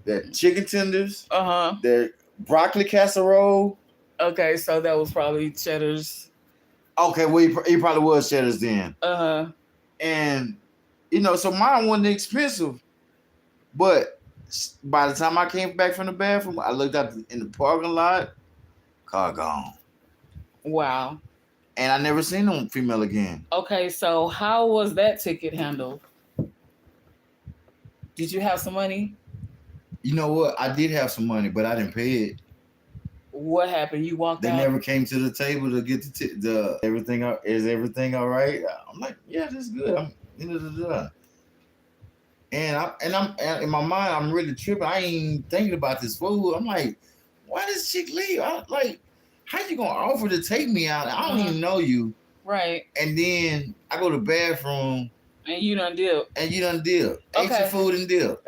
That chicken tenders. That broccoli casserole. Okay, so that was probably Cheddar's. Okay, well, he probably was Cheddar's then. And so mine wasn't expensive, but by the time I came back from the bathroom, I looked out in the parking lot, car gone. Wow. And I never seen no female again. Okay, so how was that ticket handled? Did you have some money? You know what? I did have some money, but I didn't pay it. What happened? You walked out? They never came to the table to get the everything. Is everything all right? I'm like, yeah, this is good. And in my mind, I'm really tripping. I ain't thinking about this food. I'm like, why does chick leave? I'm like, how you gonna offer to take me out? I don't even know you. Right. And then I go to the bathroom. And you done dip. Ate your food and dip.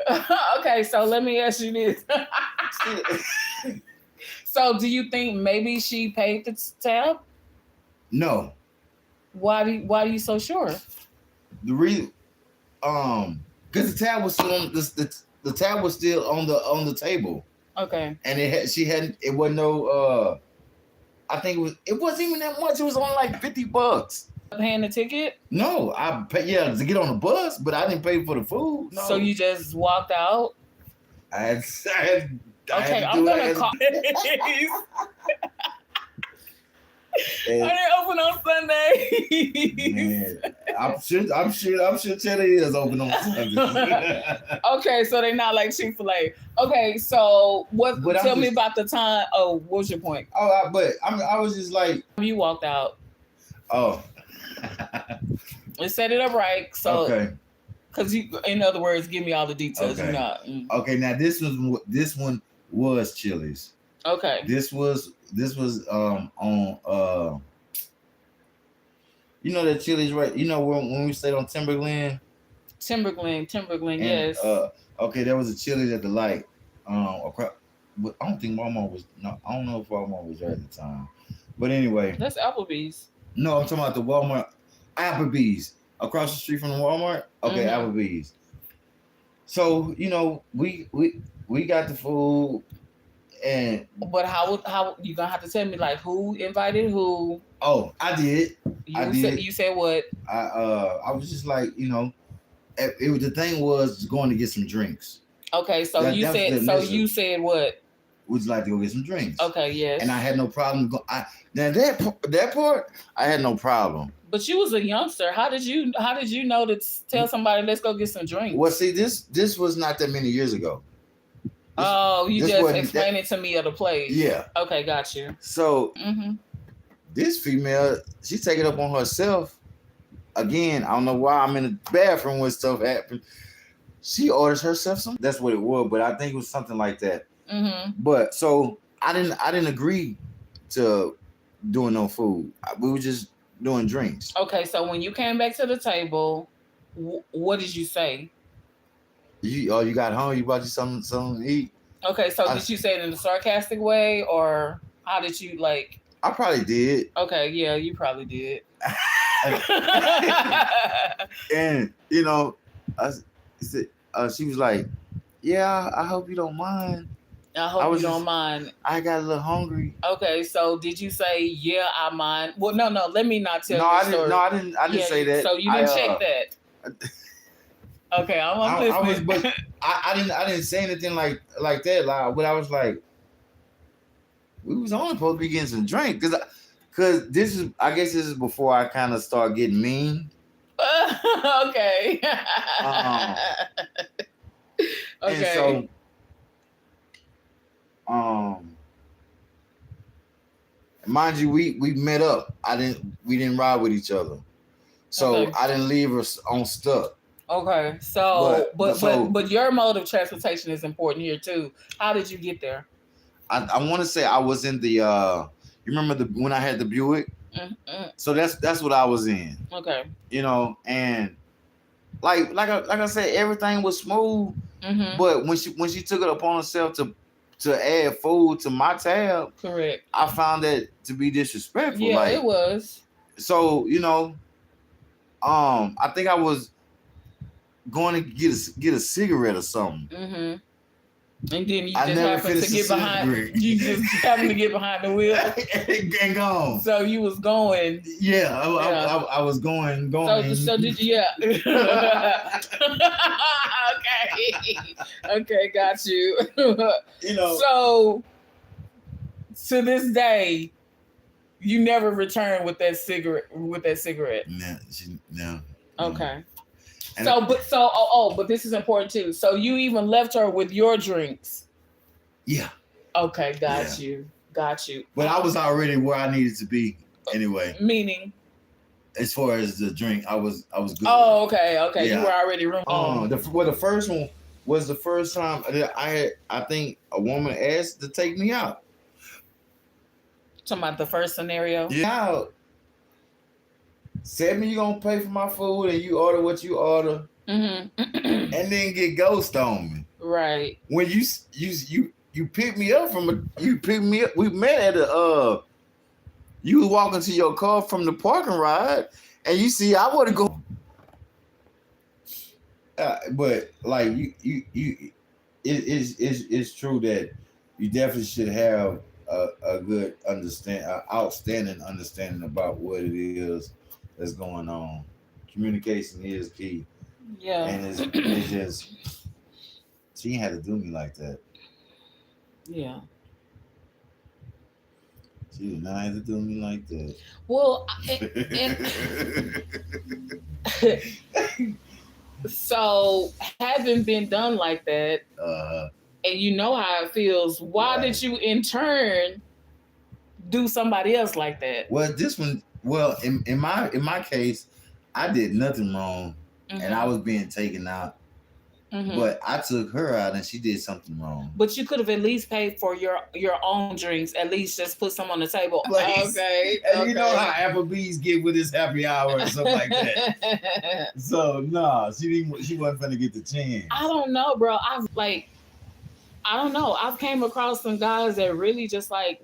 Okay, so let me ask you this. So do you think maybe she paid the tab? No. Why do you so sure? The reason, because the tab was still on the tab was still on the table. Okay. And it wasn't no I think it wasn't even that much. It was only like $50. Paying the ticket? No, I paid to get on the bus, but I didn't pay for the food. No. So you just walked out? I'm gonna call. Are they open on Sunday? Man, I'm sure Cheddar is open on Sunday. Okay, so they're not like Chick-fil-A. Okay, so tell me about the time. Oh, what was your point? Oh, I was just like, you walked out. Oh. Let's set it up right. So okay. Because in other words, give me all the details. Okay. You're not. Okay, now this one was Chili's. Okay. This was on that Chili's, right? When we stayed on Timberland, yes. Okay, there was a Chili's at the light. I don't think Walmart was. No, I don't know if Walmart was there at the time. But anyway, that's Applebee's. No, I'm talking about the Walmart, Applebee's across the street from the Walmart. Okay, Applebee's. So we got the food. But how you gonna have to tell me like who invited who? Oh, I did. You said what? I was just like, it was, the thing was going to get some drinks. Okay, so you said what? Would you like to go get some drinks? Okay, yes. And I had no problem. Now that part, I had no problem. But you was a youngster. How did you know to tell somebody let's go get some drinks? Well, see, this was not that many years ago. You just explained it to me at a place. Yeah. Okay, got you. So this female, she take it up on herself. Again, I don't know why I'm in the bathroom when stuff happened. She orders herself some. That's what it was, but I think it was something like that. But so I didn't agree to doing no food. We were just doing drinks. Okay, so when you came back to the table, what did you say? You got home. You bought you something to eat. Okay, so did you say it in a sarcastic way, or how did you like? I probably did. Okay, yeah, you probably did. And she was like, "Yeah, I hope you don't mind." I hope you don't mind. I got a little hungry. Okay, so did you say, "Yeah, I mind"? Well, no, let me not tell you the story. I didn't say that. So you didn't check that. Okay, I'm listening. I didn't say anything like that loud, but I was like, we was only supposed to be getting some drink because I guess this is before I kind of start getting mean. Okay. Okay. And so, mind you, we met up. We didn't ride with each other, so I didn't leave her on stuck. Okay, so but your mode of transportation is important here too. How did you get there? I want to say I was in the you remember when I had the Buick? Mm-hmm. So that's what I was in. Okay. And like I said, everything was smooth. Mm-hmm. But when she took it upon herself to add food to my tab, Correct. I found that to be disrespectful. Yeah, it Like, was. so I think I was going to get a cigarette or something. Mm-hmm. And then you I just never happened to finished the get behind. cigarette. You just happened to get behind the wheel. And gone. So you was going. Yeah, I was going. So did you? Yeah. Okay. Okay, got you. So to this day, you never returned with that cigarette. No. Okay. And But this is important too. So you even left her with your drinks. Yeah. Okay, got you. But I was already where I needed to be anyway. Meaning, as far as the drink, I was good. Oh, okay. Yeah. You were already room. The first one was the first time I think a woman asked to take me out. Talking about the first scenario. Yeah. Said me you gonna pay for my food and you order what you order, and then get ghost on me. Right. When you pick me up we met at a you walk into your car from the parking ride, and you see I would have go. But like it's true that you definitely should have a good outstanding understanding about what it is that's going on. Communication is key. Yeah. And it's just she ain't had to do me like that. Yeah. She did not have to do me like that. Well, so having been done like that, and you know how it feels, why did you in turn do somebody else like that? Well, this one, in my case, I did nothing wrong, and I was being taken out. But I took her out, and she did something wrong. But you could have at least paid for your own drinks. At least just put some on the table. Okay. And you know how Applebee's get with this happy hour and stuff like that. So she wasn't gonna get the chance. I don't know, bro. I don't know. I've came across some guys that really just like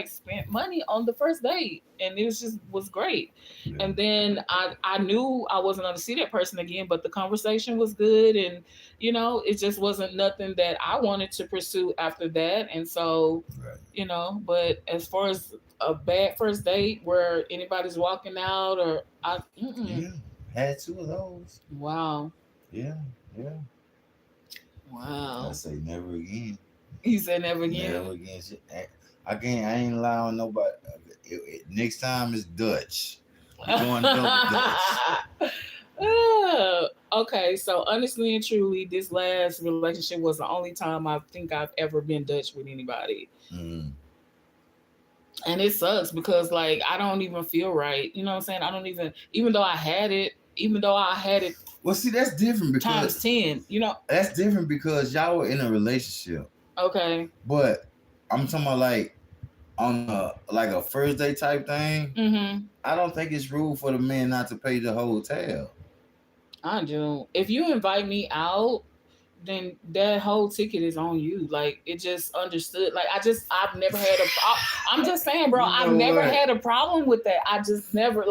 spent money on the first date, and it was great. Yeah. And then I knew I wasn't going to see that person again, but the conversation was good, and it just wasn't nothing that I wanted to pursue after that. And so, but as far as a bad first date where anybody's walking out or had two of those. Wow. Yeah. Wow. I say never again. You said never again? Never again. I ain't allowing nobody. Next time is Dutch. We're going double Dutch. Okay, so honestly and truly, this last relationship was the only time I think I've ever been Dutch with anybody. And it sucks because I don't even feel right. You know what I'm saying? I don't even though I had it. Well, see, that's different because times 10. That's different because y'all were in a relationship. Okay. But I'm talking about on a first date type thing. I don't think it's rude for the man not to pay the whole tab. I do. If you invite me out, then that whole ticket is on you. It just understood. I've never had I'm just saying, bro, I've never had a problem with that. I just never,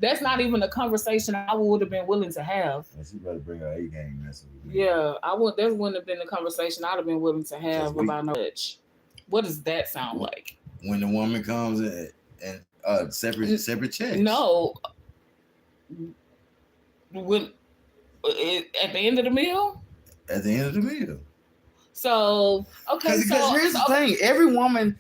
that's not even a conversation I would have been willing to have. She better bring her A game. Yeah, that wouldn't have been the conversation I'd have been willing to have about no touch. What does that sound like? When the woman comes and separate checks. No. When at the end of the meal? At the end of the meal. So okay. Because here's the thing: every woman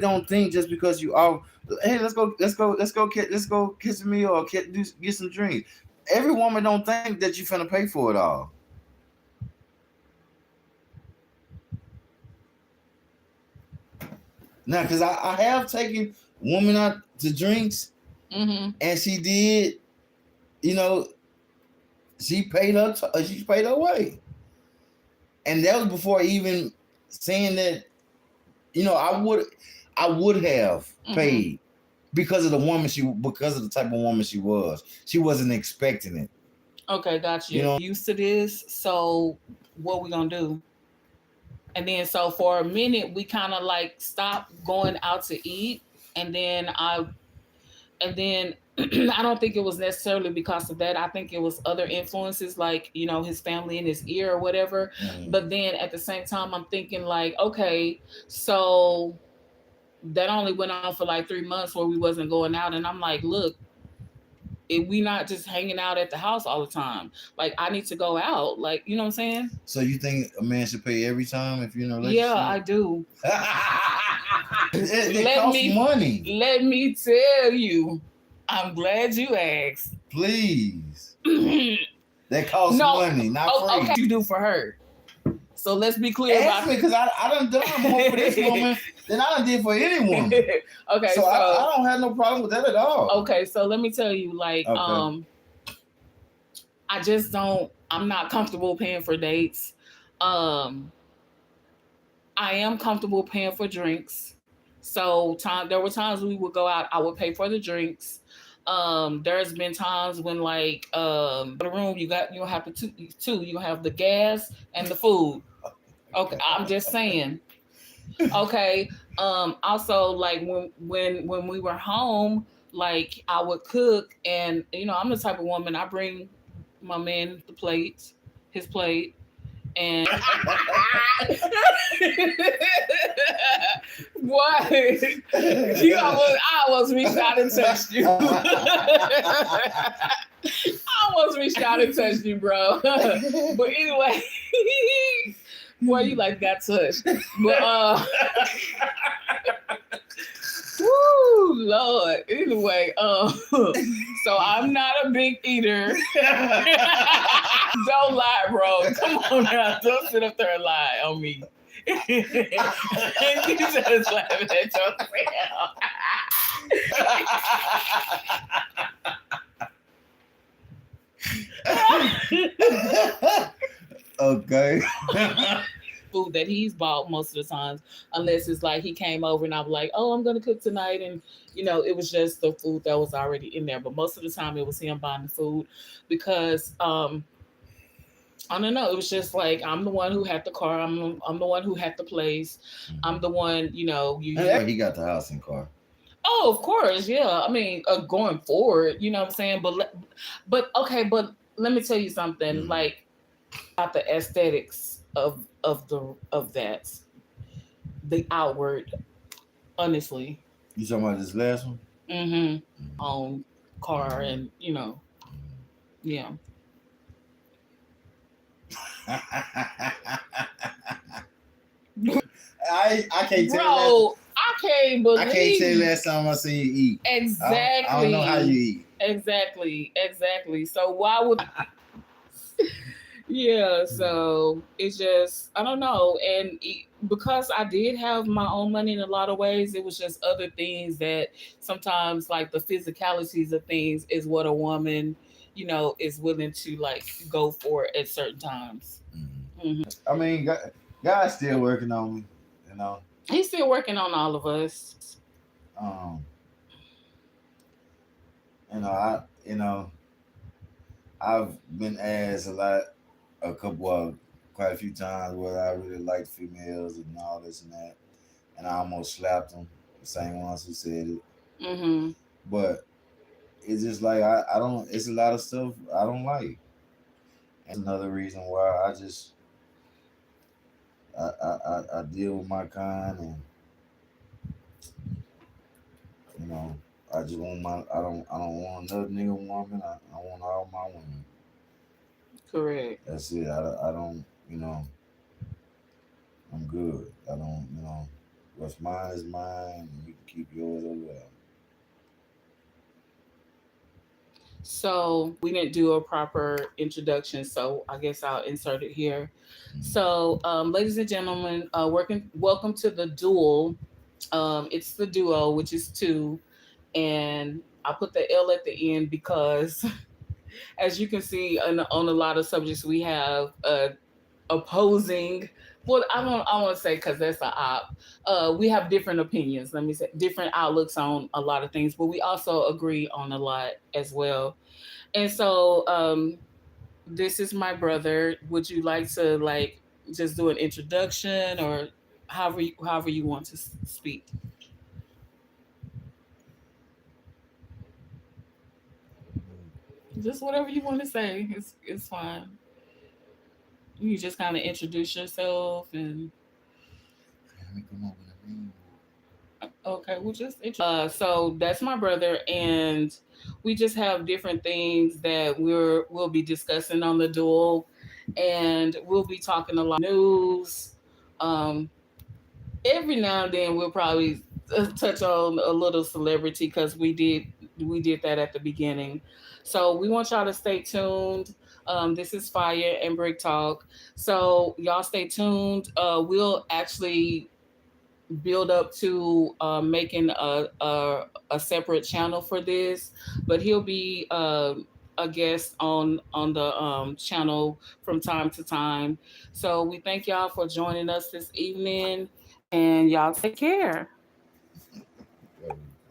don't think just because you are, hey, let's go kiss a meal or get some drinks. Every woman don't think that you finna pay for it all. Now, because I have taken women out to drinks, and she did, she paid her way. And that was before even saying that I would have Mhm. paid because of the woman because of the type of woman she was. She wasn't expecting it. Okay, got you. Used to this, so what we gonna do? And then so for a minute we kind of like stopped going out to eat, and then I don't think it was necessarily because of that. I think it was other influences, like his family in his ear or whatever. Mm. But then at the same time, I'm thinking like, okay, so that only went on for like 3 months where we wasn't going out, and I'm like, look, if we not just hanging out at the house all the time, like I need to go out, like you know what I'm saying? So you think a man should pay every time if you're in a Yeah, relationship? I do. It Let costs me money. let me tell you, I'm glad you asked. Please. No, That costs money, not free. okay, you do for her. So let's be clear Ask about me, because I done more for this woman than I done did for any woman. Okay, So I don't have no problem with that at all. Okay, so let me tell you, like, Okay. I just don't. I'm not comfortable paying for dates. Um, I am comfortable paying for drinks. So there were times we would go out. I would pay for the drinks. There's been times when like the room you have to two. You have the gas and the food. Okay, I'm just saying. Okay. Also, like when we were home, like I would cook, and I'm the type of woman, I bring my man the plate, his plate, and what? I almost reached out and touched you. I almost reached out and touched you, bro. But anyway, boy, you like got touched. But woo, Lord. Anyway, so I'm not a big eater. Don't lie, bro. Come on now. Don't sit up there and lie on me. You just laughing at yourself. Okay. Food that he's bought most of the times, unless it's like he came over and I was like, oh, I'm gonna cook tonight, and it was just the food that was already in there. But most of the time it was him buying the food because I don't know, it was just like I'm the one who had the car, I'm the one who had the place, I'm the one, He got the house and car. Oh, of course, yeah. I mean, going forward, you know what I'm saying. But okay, but let me tell you something. Like about the aesthetics of that, the outward. Honestly, You talking about this last one? On car and yeah. I can't tell. Bro, I can't believe. I can't tell you last time I seen you eat. Exactly. I don't know how you eat. Exactly. So why would? Yeah. So it's just I don't know, and because I did have my own money in a lot of ways, it was just other things that sometimes, like the physicalities of things, is what a woman, is willing to like go for at certain times. I mean, God's still working on me. He's still working on all of us. Um, I I've been asked quite a few times whether I really liked females and all this and that, and I almost slapped them, the same ones who said it. But it's just like I don't. It's a lot of stuff I don't like, and that's another reason why I deal with my kind, and you know I just want I don't want another nigga woman. I want all my women. Correct. That's it. I don't I'm good. I don't what's mine is mine, and you can keep yours over there. So we didn't do a proper introduction, so I guess I'll insert it here. So, ladies and gentlemen, welcome to the DuoL. It's the duo, which is two, and I put the L at the end because, as you can see, on a lot of subjects we have opposing well, I want to say because that's a op. We have different opinions. Let me say different outlooks on a lot of things, but we also agree on a lot as well. And so, this is my brother. Would you like to like just do an introduction or however you want to speak? Just whatever you want to say. It's fine. You just kind of introduce yourself and Let me come up with a name. okay, we'll just so that's my brother, and we just have different things that we'll be discussing on the duel, and we'll be talking a lot news. Um, every now and then we'll probably touch on a little celebrity because we did that at the beginning. So we want y'all to stay tuned. This is Fire and Brick Talk. So y'all stay tuned. We'll actually build up to making a separate channel for this, but he'll be a guest on the channel from time to time. So we thank y'all for joining us this evening, and y'all take care.